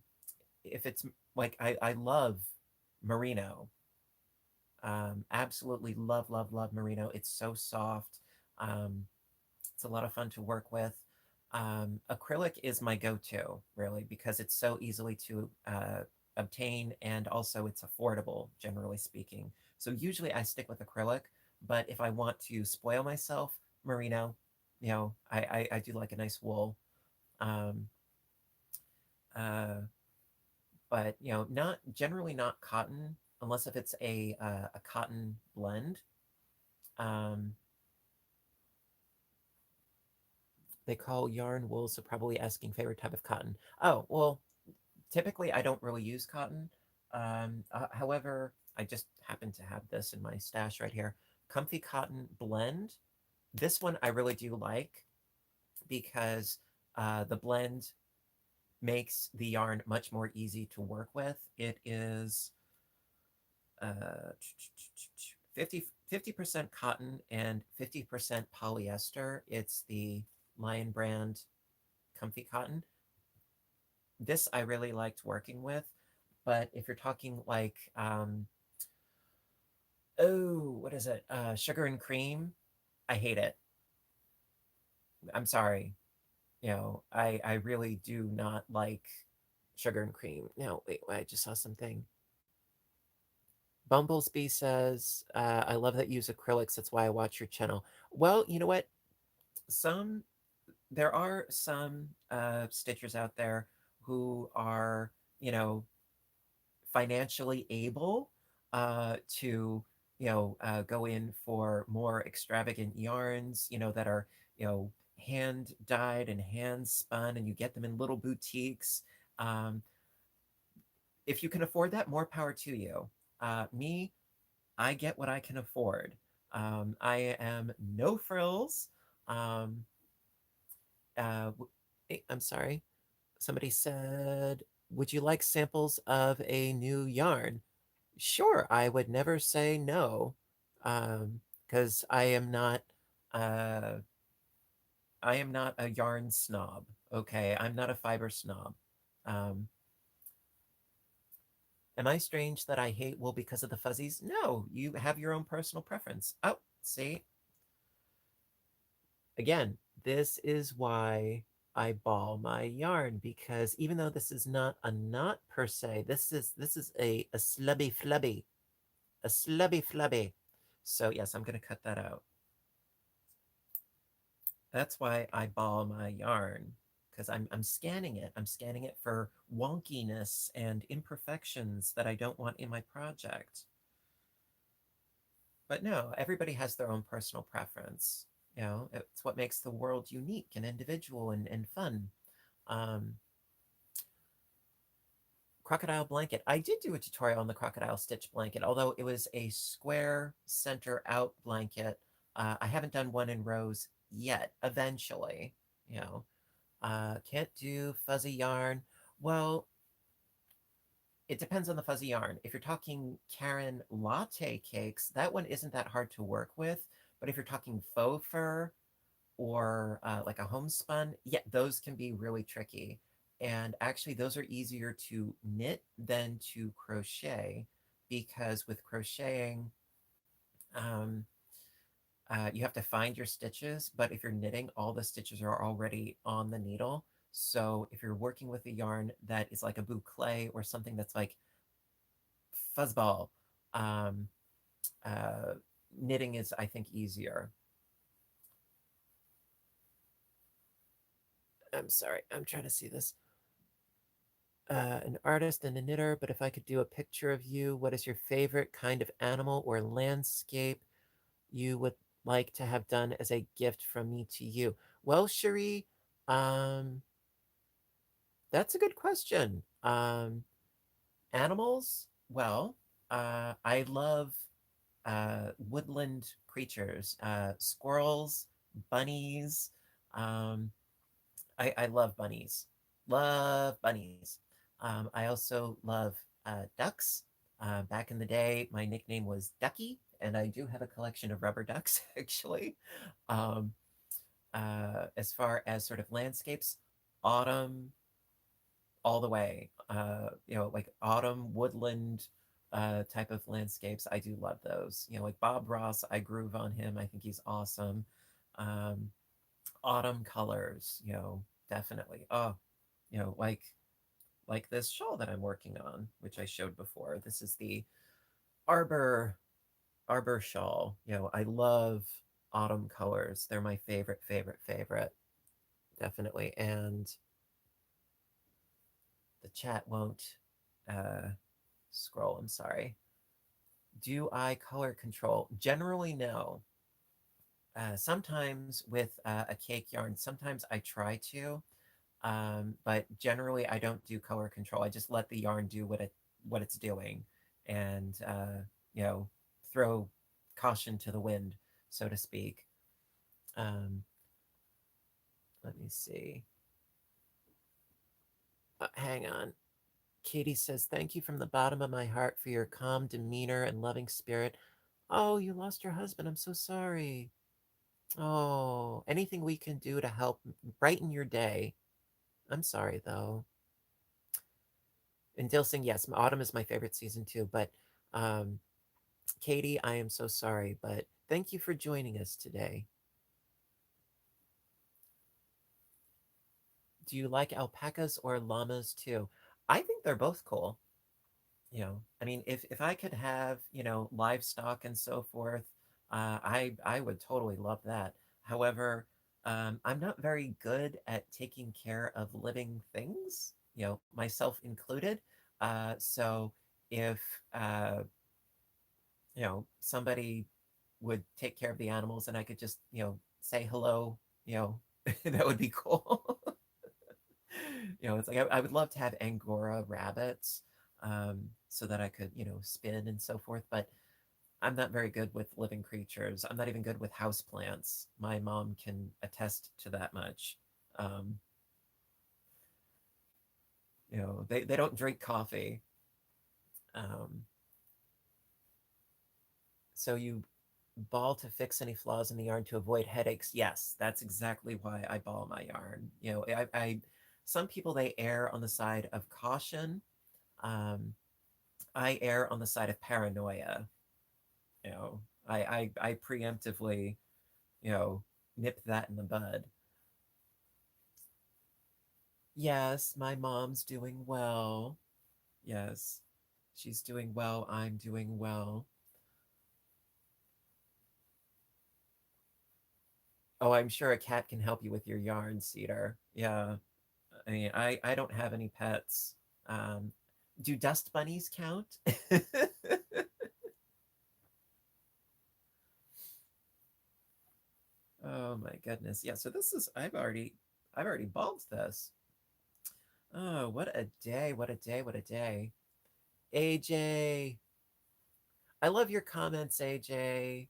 if it's like I love merino. Absolutely love, love, love merino. It's so soft. Um, it's a lot of fun to work with. Acrylic is my go-to, really, because it's so easily to obtain and also it's affordable, generally speaking. So usually I stick with acrylic, but if I want to spoil myself, merino, I do like a nice wool. Um, uh, but not generally not cotton unless if it's a cotton blend. Um, they call yarn wool, so probably asking favorite type of cotton. Oh, well, typically I don't really use cotton. However, I just happen to have this in my stash right here. Comfy Cotton Blend. This one I really do like because the blend makes the yarn much more easy to work with. It is uh, 50% cotton and 50% polyester. It's the Lion brand Comfy Cotton. This I really liked working with, but if you're talking like, oh, what is it? Sugar and cream, I hate it. I'm sorry. I really do not like sugar and cream. No, wait, I just saw something. Bumblebee says, I love that you use acrylics. That's why I watch your channel. Well, you know what? Some There are some stitchers out there who are, financially able to, go in for more extravagant yarns, that are, hand dyed and hand spun, and you get them in little boutiques. Um, if you can afford that, more power to you. Me, I get what I can afford. I am no frills. Um, I'm sorry. Somebody said, would you like samples of a new yarn? Sure, I would never say no, because uh, I am not a yarn snob. Okay, I'm not a fiber snob. Um, am I strange that I hate wool because of the fuzzies? No, you have your own personal preference. Oh, see, again, this is why I ball my yarn, because even though this is not a knot per se, this is a slubby flubby, a slubby flubby. So yes, I'm gonna cut that out. That's why I ball my yarn, because I'm scanning it. I'm scanning it for wonkiness and imperfections that I don't want in my project. But no, everybody has their own personal preference. It's what makes the world unique and individual and fun. Um, crocodile blanket. I did do a tutorial on the crocodile stitch blanket, although it was a square center out blanket. I haven't done one in rows yet. Eventually, you know. Can't do fuzzy yarn. Well, it depends on the fuzzy yarn. If you're talking Karen latte cakes, that one isn't that hard to work with. But if you're talking faux fur or like a homespun, yeah, those can be really tricky. And actually, those are easier to knit than to crochet because with crocheting, um, you have to find your stitches. But if you're knitting, all the stitches are already on the needle. So if you're working with a yarn that is like a boucle or something that's like fuzzball, um, uh, knitting is, I think, easier. I'm sorry, I'm trying to see this. An artist and a knitter, but if I could do a picture of you, what is your favorite kind of animal or landscape you would like to have done as a gift from me to you? Well, Cherie, Um, that's a good question. Animals? Well, I love woodland creatures, squirrels, bunnies. Um, I love bunnies. Love bunnies. I also love ducks. Back in the day, my nickname was Ducky, and I do have a collection of rubber ducks, actually. Um, as far as sort of landscapes, autumn all the way. Like autumn woodland type of landscapes. I do love those. Like Bob Ross, I groove on him. I think he's awesome. Um, autumn colors, definitely. Oh, like this shawl that I'm working on, which I showed before. This is the Arbor Arbor Shawl. I love autumn colors. They're my favorite, favorite, favorite, definitely. And the chat won't uh, scroll. I'm sorry. Do I color control? Generally, no. Sometimes with a cake yarn, sometimes I try to, but generally I don't do color control. I just let the yarn do what it's doing, and you know, throw caution to the wind, so to speak. Um, Let me see. Hang on. Katie says, "Thank you from the bottom of my heart for your calm demeanor and loving spirit." Oh, you lost your husband. I'm so sorry. Oh, anything we can do to help brighten your day. I'm sorry, though. And Dilsing, yes, autumn is my favorite season too. But um, Katie, I am so sorry, but thank you for joining us today. Do you like alpacas or llamas too? I think they're both cool. I mean, if I could have, livestock and so forth, I would totally love that. However, I'm not very good at taking care of living things, myself included. So if somebody would take care of the animals and I could just, say hello, that would be cool. It's like I would love to have Angora rabbits, so that I could, spin and so forth. But I'm not very good with living creatures. I'm not even good with house plants. My mom can attest to that much. Um, they don't drink coffee. Um, so you ball to fix any flaws in the yarn to avoid headaches. Yes, that's exactly why I ball my yarn. Some people, they err on the side of caution. Um, I err on the side of paranoia. You know, I preemptively, you know, nip that in the bud. Yes, my mom's doing well. Yes, she's doing well. I'm doing well. Oh, I'm sure a cat can help you with your yarn, Cedar. Yeah. I mean, I don't have any pets. Um, do dust bunnies count? Oh my goodness. Yeah, so this is I've already balled this. Oh, what a day, what a day, what a day. AJ. I love your comments, AJ.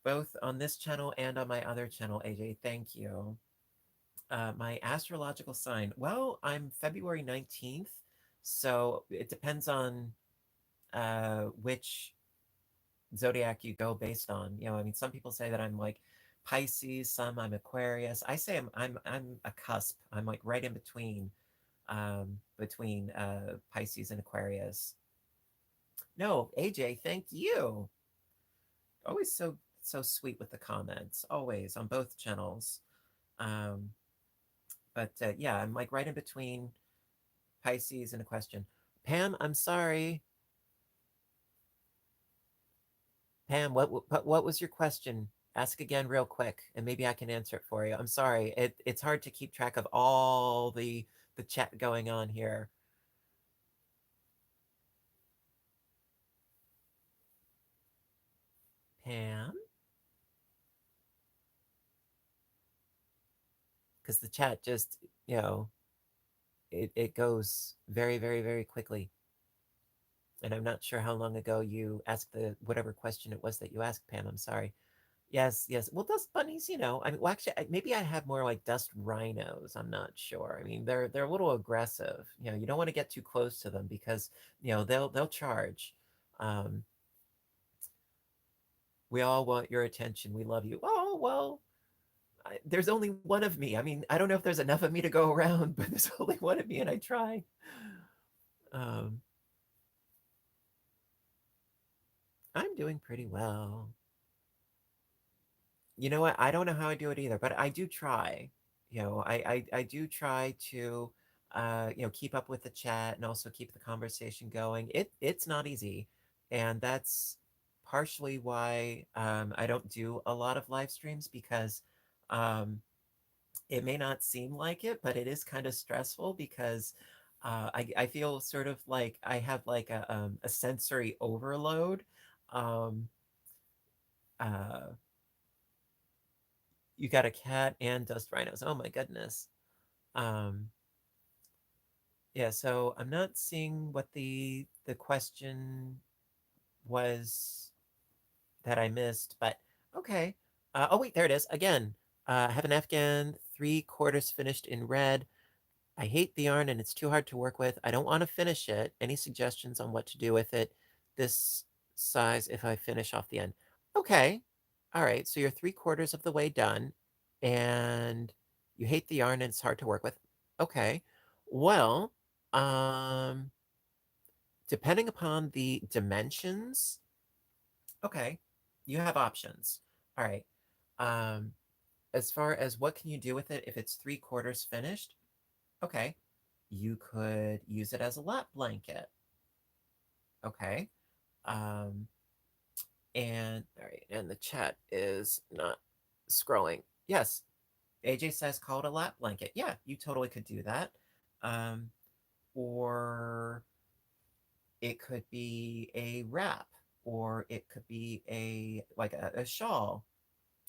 Both on this channel and on my other channel, AJ. Thank you. My astrological sign. Well, I'm February 19th, so it depends on which zodiac you go based on. I mean, some people say that I'm like Pisces, some I'm Aquarius. I say I'm a cusp. I'm like right in between, between Pisces and Aquarius. No, AJ, thank you. Always so sweet with the comments. Always on both channels. Um, but yeah, I'm like right in between Pisces and a question. Pam, I'm sorry. Pam, what was your question? Ask again real quick, and maybe I can answer it for you. I'm sorry. It's hard to keep track of all the chat going on here. Pam? because the chat just, you know, it goes very, very, very quickly. And I'm not sure how long ago you asked the whatever question it was that you asked, Pam. I'm sorry. Yes, yes. Well, dust bunnies, you know, I mean, well, actually, maybe I have more like dust rhinos. I'm not sure. I mean, they're a little aggressive. You know, you don't want to get too close to them because you know they'll charge. Um, we all want your attention. We love you. Oh well, there's only one of me. I mean, I don't know if there's enough of me to go around, but there's only one of me, and I try. Um, I'm doing pretty well. You know what? I don't know how I do it either, but I do try. You know, I do try to you know, keep up with the chat and also keep the conversation going. It's not easy. And that's partially why I don't do a lot of live streams because um it may not seem like it, but it is kind of stressful because I feel sort of like I have like a sensory overload. Um, uh, you got a cat and dust rhinos. Oh my goodness. Um, yeah, so I'm not seeing what the question was that I missed, but okay. Oh wait, there it is again. I have an Afghan 3/4 finished in red. I hate the yarn and it's too hard to work with. I don't want to finish it. Any suggestions on what to do with it? This size if I finish off the end. Okay. All right. So you're 3/4 of the way done and you hate the yarn and it's hard to work with. Okay. Well, um, depending upon the dimensions, okay, you have options. All right. Um, as far as what can you do with it if it's 3/4 finished, okay, you could use it as a lap blanket. Okay. Um, and all right, and the chat is not scrolling. Yes, AJ says call it a lap blanket. Yeah, you totally could do that. Um, or it could be a wrap, or it could be a like a shawl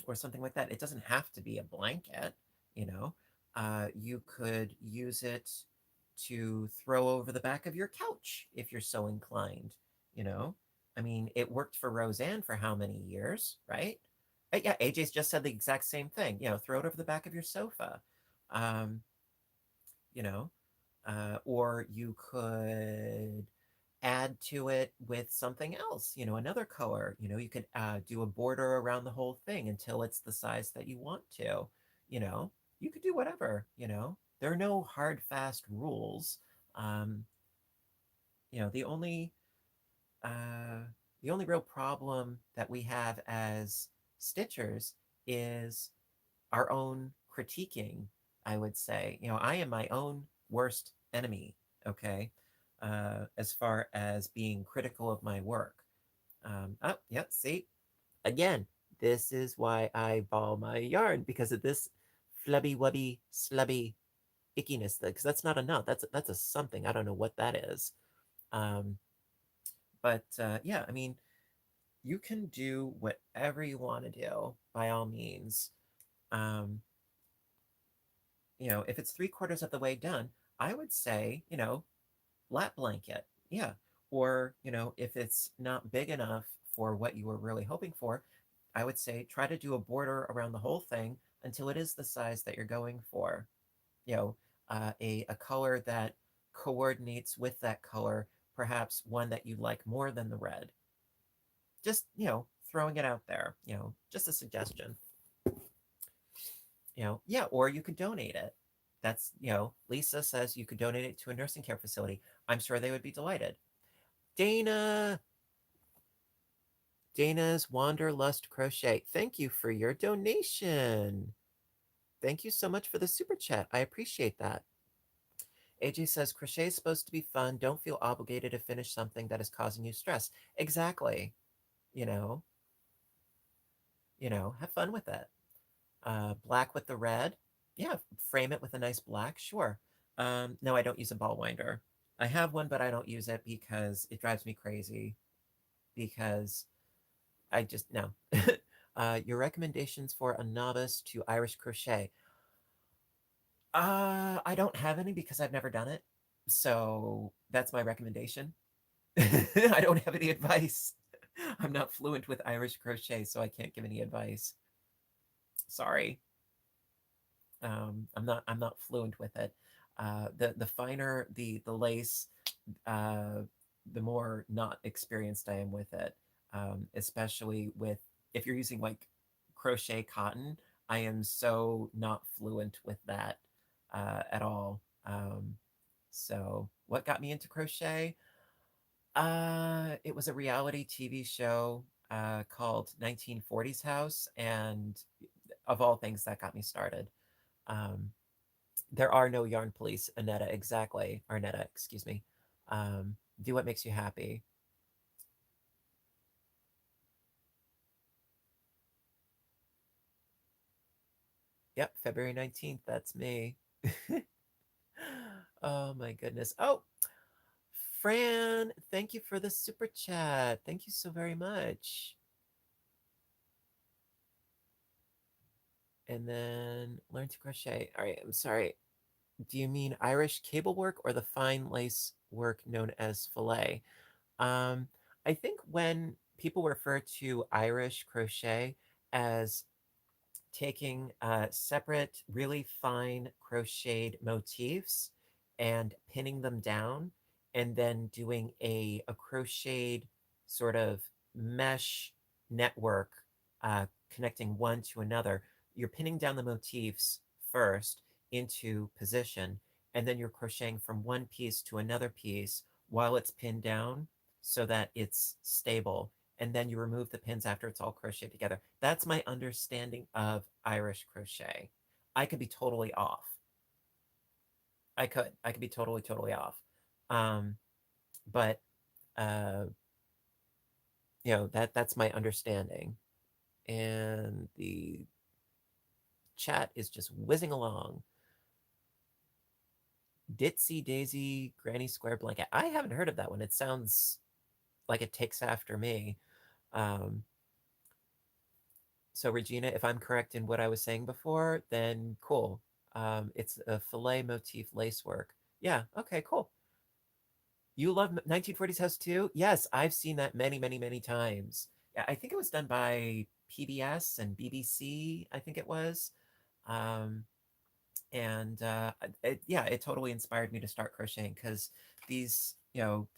or something like that. It doesn't have to be a blanket, you know. You could use it to throw over the back of your couch if you're so inclined, you know. I mean, it worked for Roseanne for how many years, right? Yeah, AJ's just said the exact same thing. You know, throw it over the back of your sofa. Um, you know, or you could add to it with something else, you know, another color. You know, you could do a border around the whole thing until it's the size that you want to. You know, you could do whatever, you know. There are no hard, fast rules. Um, you know, uh, the only real problem that we have as stitchers is our own critiquing, I would say. You know, I am my own worst enemy, okay, as far as being critical of my work. Oh, yeah, see, again, this is why I ball my yarn because of this flubby wubby slubby ickiness, because that's not a nut. That's a something. I don't know what that is. Um, but yeah, I mean, you can do whatever you want to do by all means. Um, you know, if it's 3/4 of the way done, I would say, you know, lap blanket. Yeah. Or, you know, if it's not big enough for what you were really hoping for, I would say try to do a border around the whole thing until it is the size that you're going for. You know, a color that coordinates with that color, perhaps one that you like more than the red. Just, you know, throwing it out there, you know, just a suggestion. You know, yeah, or you could donate it. That's, you know, Lisa says you could donate it to a nursing care facility. I'm sure they would be delighted. Dana, Dana's Wanderlust Crochet. Thank you for your donation. Thank you so much for the super chat. I appreciate that. AJ says crochet is supposed to be fun. Don't feel obligated to finish something that is causing you stress. Exactly. You know, have fun with it. Black with the red. Yeah, frame it with a nice black. Sure. No, I don't use a ball winder. I have one, but I don't use it because it drives me crazy. Because I just no. Your recommendations for a novice to Irish crochet. I don't have any because I've never done it. So that's my recommendation. I don't have any advice. I'm not fluent with Irish crochet, so I can't give any advice. Sorry. I'm not fluent with it. The finer the lace, uh, the more not experienced I am with it. Especially with if you're using like crochet cotton, I am so not fluent with that at all. So what got me into crochet? It was a reality TV show called 1940s House, and of all things, that got me started. Um, there are no yarn police, Annetta. Exactly, Arnetta. Excuse me. Do what makes you happy. Yep, February 19th. That's me. Oh my goodness. Oh, Fran, thank you for the super chat. Thank you so very much. And then learn to crochet. All right, I'm sorry. Do you mean Irish cable work or the fine lace work known as fillet? Um, I think when people refer to Irish crochet as taking separate, really fine crocheted motifs and pinning them down, and then doing a crocheted sort of mesh network connecting one to another. You're pinning down the motifs first into position, and then you're crocheting from one piece to another piece while it's pinned down so that it's stable, and then you remove the pins after it's all crocheted together. That's my understanding of Irish crochet. I could be totally off. I could be totally off. Um, but that's my understanding. And the chat is just whizzing along. Ditsy Daisy Granny Square Blanket. I haven't heard of that one. It sounds like it takes after me. Um, So Regina, if I'm correct in what I was saying before, then cool. It's a filet motif lace work. Yeah. Okay. Cool. You love 1940s House too? Yes, I've seen that many, many, many times. Yeah, I think it was done by PBS and BBC. I think it was. Um, and yeah, it totally inspired me to start crocheting because these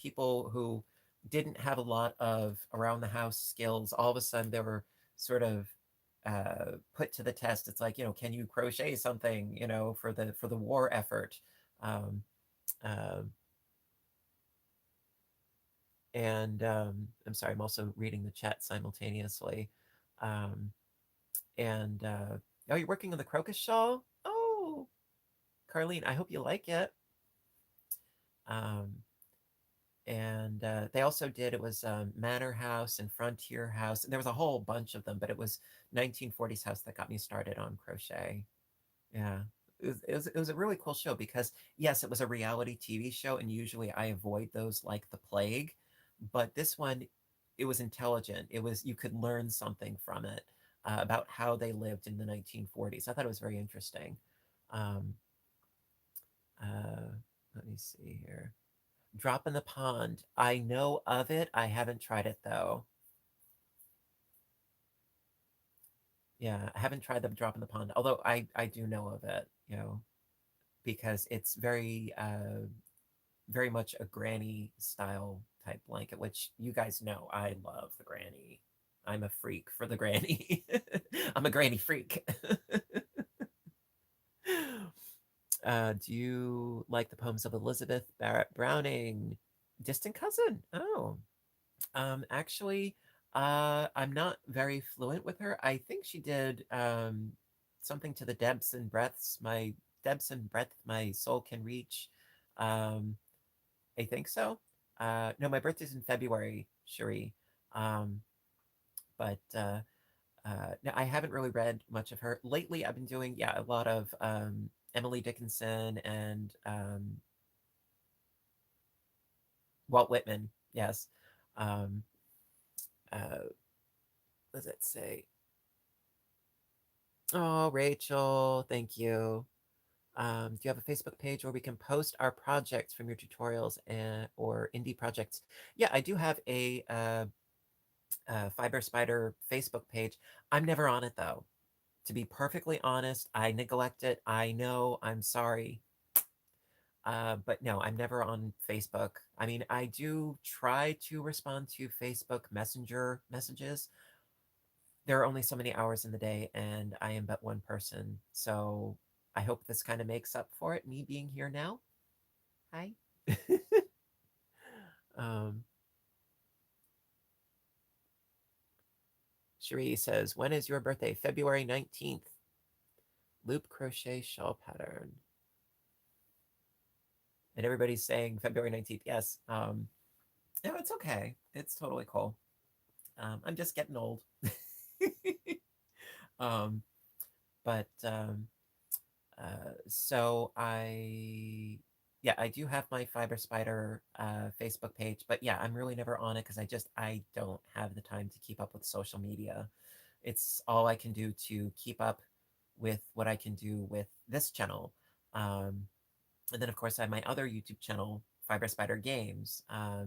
people who didn't have a lot of around the house skills, all of a sudden they were sort of put to the test. It's like, can you crochet something, for the war effort. um, um, and I'm sorry, I'm also reading the chat simultaneously. um, and oh, you're working on the crocus shawl. Oh, Carlene, I hope you like it. Um, and they also did, it was Manor House and Frontier House. And there was a whole bunch of them, but it was 1940s House that got me started on crochet. Yeah. It was a really cool show because, yes, it was a reality TV show, and usually I avoid those like the plague. But this one, it was intelligent. You could learn something from it about how they lived in the 1940s. I thought it was very interesting. Um, uh, Let me see here. Drop in the pond. I know of it. I haven't tried it though. Yeah, I haven't tried the drop in the pond. Although I do know of it, because it's very much a granny style type blanket, which you guys know I love the granny. I'm a freak for the granny. I'm a granny freak. Do you like the poems of Elizabeth Barrett Browning? Distant cousin. Oh, actually, I'm not very fluent with her. I think she did something to the depths and breadth my soul can reach. Um, I think so. No, my birthday's in February, Cherie. Um, but no, I haven't really read much of her lately. I've been doing, yeah, a lot of Emily Dickinson and Walt Whitman. Yes. Um, what does it say? Oh, Rachel, thank you. Do you have a Facebook page where we can post our projects from your tutorials or indie projects? Yeah, I do have a Fiber Spider Facebook page. I'm never on it though. To be perfectly honest, I neglect it. I know, I'm sorry. But no, I'm never on Facebook. I mean, I do try to respond to Facebook Messenger messages. There are only so many hours in the day, and I am but one person. So I hope this kind of makes up for it, me being here now. Hi. um, Cherie says, when is your birthday? February 19th. Loop crochet shawl pattern. And everybody's saying February 19th. Yes. No, it's okay. It's totally cool. I'm just getting old. um, but so yeah, I do have my Fiber Spider Facebook page, but yeah, I'm really never on it because I don't have the time to keep up with social media. It's all I can do to keep up with what I can do with this channel. And then of course I have my other YouTube channel, Fiber Spider Games. Uh,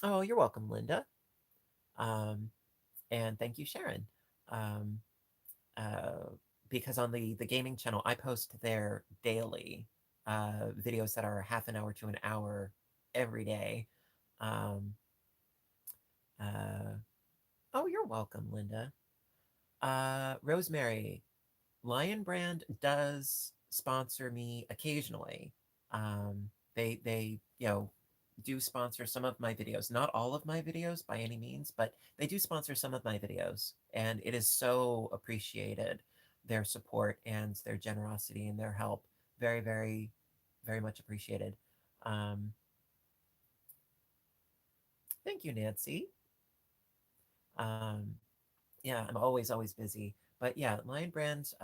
oh, you're welcome, Linda. Um, and thank you, Sharon. Um, uh, because on the gaming channel, I post there daily videos that are half an hour to an hour every day. Um, uh, oh, you're welcome, Linda. Rosemary, Lion Brand does sponsor me occasionally. They do sponsor some of my videos, not all of my videos by any means, but they do sponsor some of my videos, and it is so appreciated, their support and their generosity and their help. Very, very, very much appreciated. Um, Thank you, Nancy. Um, yeah, I'm always busy. But yeah, Lion Brands,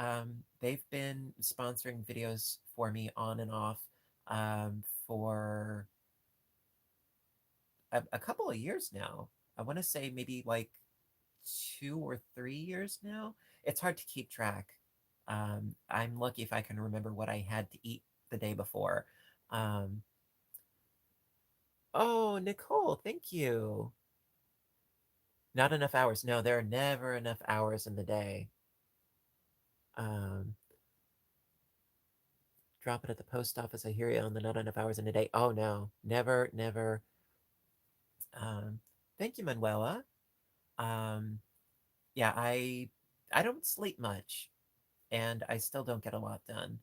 they've been sponsoring videos for me on and off for a couple of years now. I want to say maybe like 2 or 3 years now. It's hard to keep track. I'm lucky if I can remember what I had to eat the day before. Um, oh, Nicole, thank you. Not enough hours. No, there are never enough hours in the day. Um, Drop it at the post office. I hear you on the not enough hours in a day. Oh no, never, never. Um, Thank you, Manuela. Um, yeah, I don't sleep much, and I still don't get a lot done.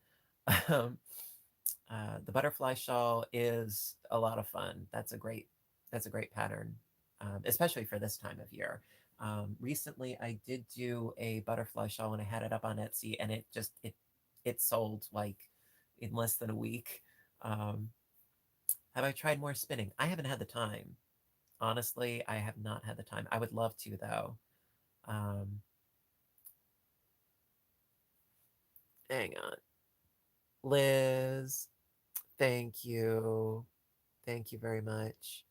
Um, the butterfly shawl is a lot of fun. That's a great pattern, especially for this time of year. Recently, I did do a butterfly shawl and I had it up on Etsy, and it sold like in less than a week. Um, have I tried more spinning? I haven't had the time. Honestly, I have not had the time. I would love to though. Um, Hang on, Liz. Thank you. Thank you very much.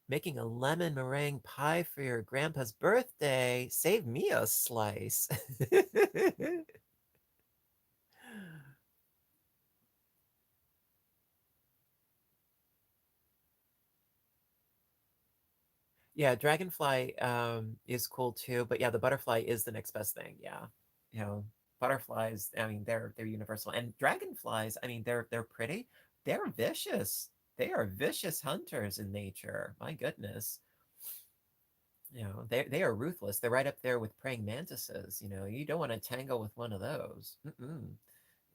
Making a lemon meringue pie for your grandpa's birthday. Save me a slice. Yeah, dragonfly is cool too, but yeah, the butterfly is the next best thing. Yeah. You know, butterflies, I mean, they're universal. And dragonflies, I mean, they're pretty. They're vicious. They are vicious hunters in nature. My goodness. You know, they are ruthless. They're right up there with praying mantises. You know, you don't want to tangle with one of those. Mm-mm.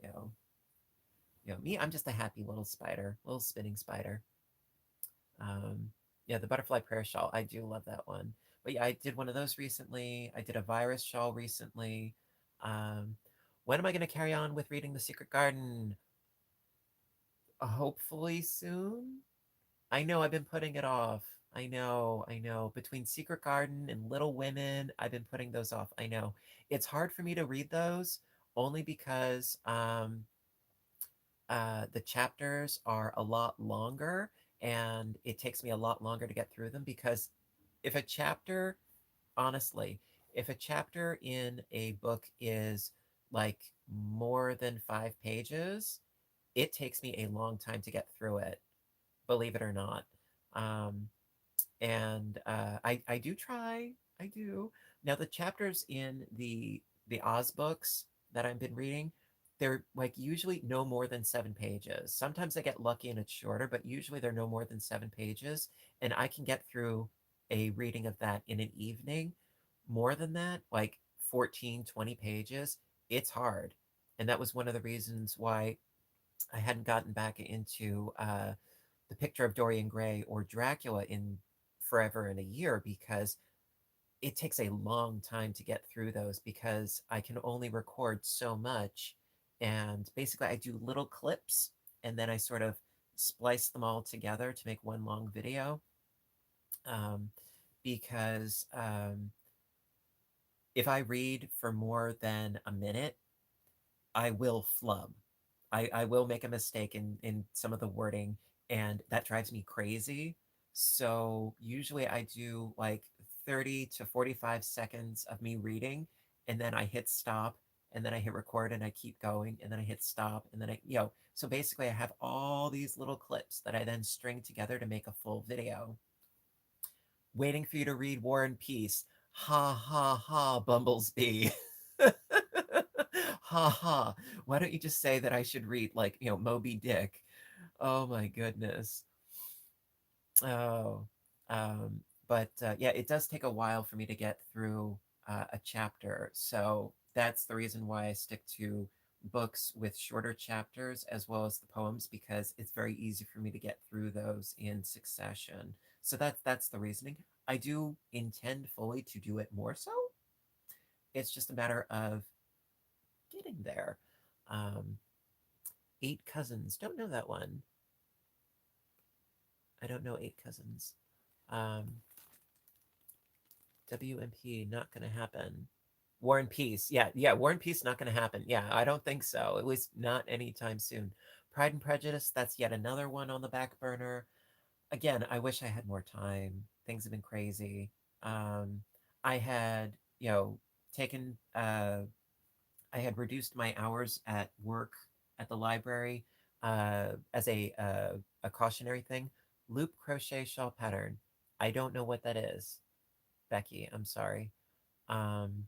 You know, me, I'm just a happy little spider, little spinning spider. Um, yeah, the butterfly prayer shawl, I do love that one. But yeah, I did one of those recently. I did a virus shawl recently. Um, when am I going to carry on with reading The Secret Garden? Hopefully soon. I know I've been putting it off. I know. Between Secret Garden and Little Women, I've been putting those off. I know. It's hard for me to read those only because the chapters are a lot longer and it takes me a lot longer to get through them because if a chapter, honestly, if a chapter in a book is like more than 5 pages, it takes me a long time to get through it, believe it or not. Um, and I do try. I do. Now the chapters in the Oz books that I've been reading, they're like usually no more than 7 pages. Sometimes I get lucky and it's shorter, but usually they're no more than 7 pages, and I can get through a reading of that in an evening. More than that, like 14, 20 pages, it's hard. And that was one of the reasons why I hadn't gotten back into the Picture of Dorian Gray or Dracula in forever and a year, because it takes a long time to get through those because I can only record so much. And basically, I do little clips and then I sort of splice them all together to make one long video. Um, because if I read for more than a minute, I will flub. I will make a mistake in some of the wording, and that drives me crazy. So usually I do like 30 to 45 seconds of me reading, and then I hit stop, and then I hit record, and I keep going, and then I hit stop, and then so basically I have all these little clips that I then string together to make a full video. Waiting for you to read War and Peace. Ha ha ha, Bumblebee. Ha ha. Why don't you just say that I should read, like, Moby Dick? Oh my goodness. Oh. But yeah, it does take a while for me to get through a chapter. So that's the reason why I stick to books with shorter chapters as well as the poems, because it's very easy for me to get through those in succession. So that's the reasoning. I do intend fully to do it more so. It's just a matter of getting there. Um, Eight Cousins. Don't know that one. I don't know Eight Cousins. WMP, not going to happen. War and Peace. Yeah, yeah, War and Peace, not going to happen. Yeah, I don't think so. At least not anytime soon. Pride and Prejudice, that's yet another one on the back burner. Again, I wish I had more time. Things have been crazy. Um, I had, taken I had reduced my hours at work at the library as a cautionary thing. Loop crochet shawl pattern. I don't know what that is, Becky. I'm sorry. Um,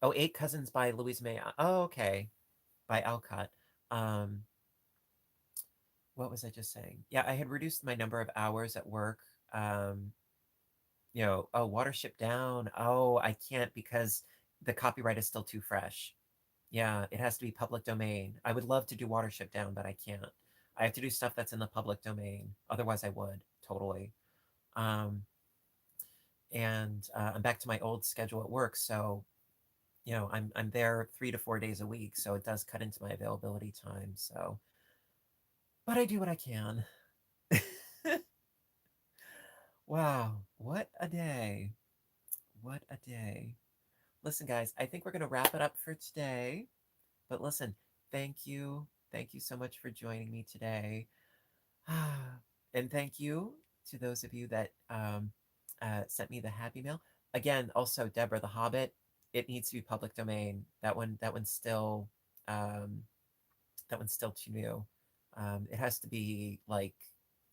oh, Eight Cousins by Louise May. Oh, okay, by Alcott. Um, what was I just saying? Yeah, I had reduced my number of hours at work. Um, oh, Watership Down. Oh, I can't because the copyright is still too fresh. Yeah, it has to be public domain. I would love to do Watership Down, but I can't. I have to do stuff that's in the public domain. Otherwise, I would totally. Um, and I'm back to my old schedule at work, so I'm there 3 to 4 days a week, so it does cut into my availability time. So, but I do what I can. Wow, what a day! What a day! Listen, guys, I think we're gonna wrap it up for today. But listen, thank you so much for joining me today. And thank you to those of you that sent me the happy mail. Again, also Deborah the Hobbit. It needs to be public domain. Um, that one's still too new. It has to be like,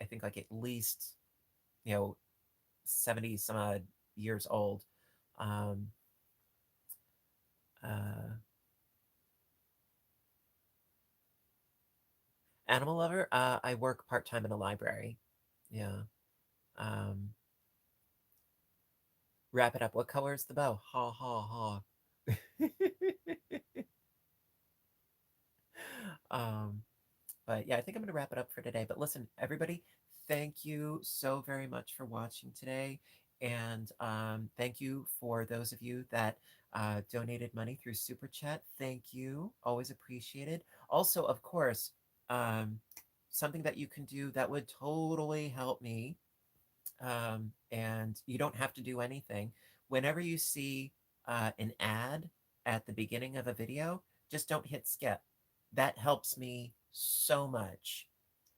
I think like at least 70 some odd years old. Um, uh, Animal lover. I work part time in a library. Yeah. Um, Wrap it up. What color is the bow? Ha ha ha. um, but yeah, I think I'm gonna wrap it up for today. But listen, everybody, thank you so very much for watching today, and thank you for those of you that donated money through Super Chat. Thank you, always appreciated. Also, of course, um, something that you can do that would totally help me, and you don't have to do anything. Whenever you see an ad at the beginning of a video, just don't hit skip. That helps me so much.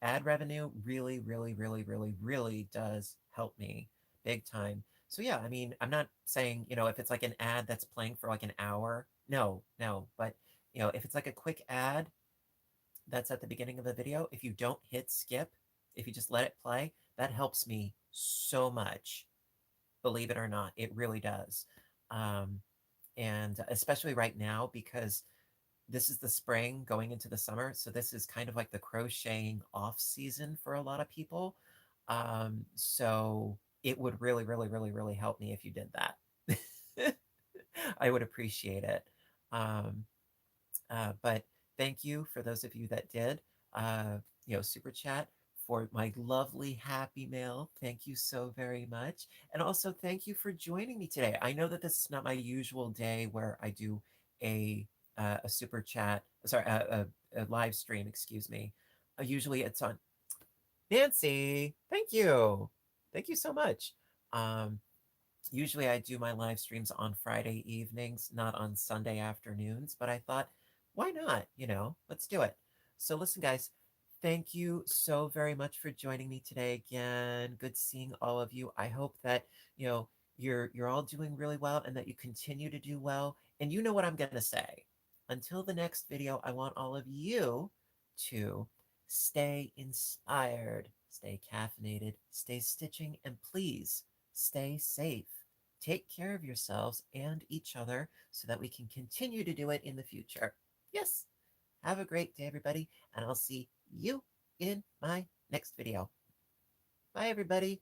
Ad revenue really, really, really, really, really does help me big time. So yeah, I mean, I'm not saying, if it's like an ad that's playing for like an hour, no, no, but if it's like a quick ad that's at the beginning of the video, if you don't hit skip, if you just let it play, that helps me so much. Believe it or not, it really does. Um, and especially right now, because this is the spring going into the summer. So this is kind of like the crocheting off season for a lot of people. So it would really, really, really, really help me if you did that. I would appreciate it. Um, but thank you for those of you that did, super chat for my lovely happy mail. Thank you so very much. And also thank you for joining me today. I know that this is not my usual day where I do a super chat, sorry, a live stream, excuse me. Usually it's on Nancy. Thank you. Thank you so much. Um, Usually I do my live streams on Friday evenings, not on Sunday afternoons, but I thought, why not? Let's do it. So listen, guys, thank you so very much for joining me today again. Good seeing all of you. I hope that, you're all doing really well and that you continue to do well. And you know what I'm gonna say. Until the next video, I want all of you to stay inspired, stay caffeinated, stay stitching, and please stay safe. Take care of yourselves and each other so that we can continue to do it in the future. Yes. Have a great day, everybody, and I'll see you in my next video. Bye, everybody.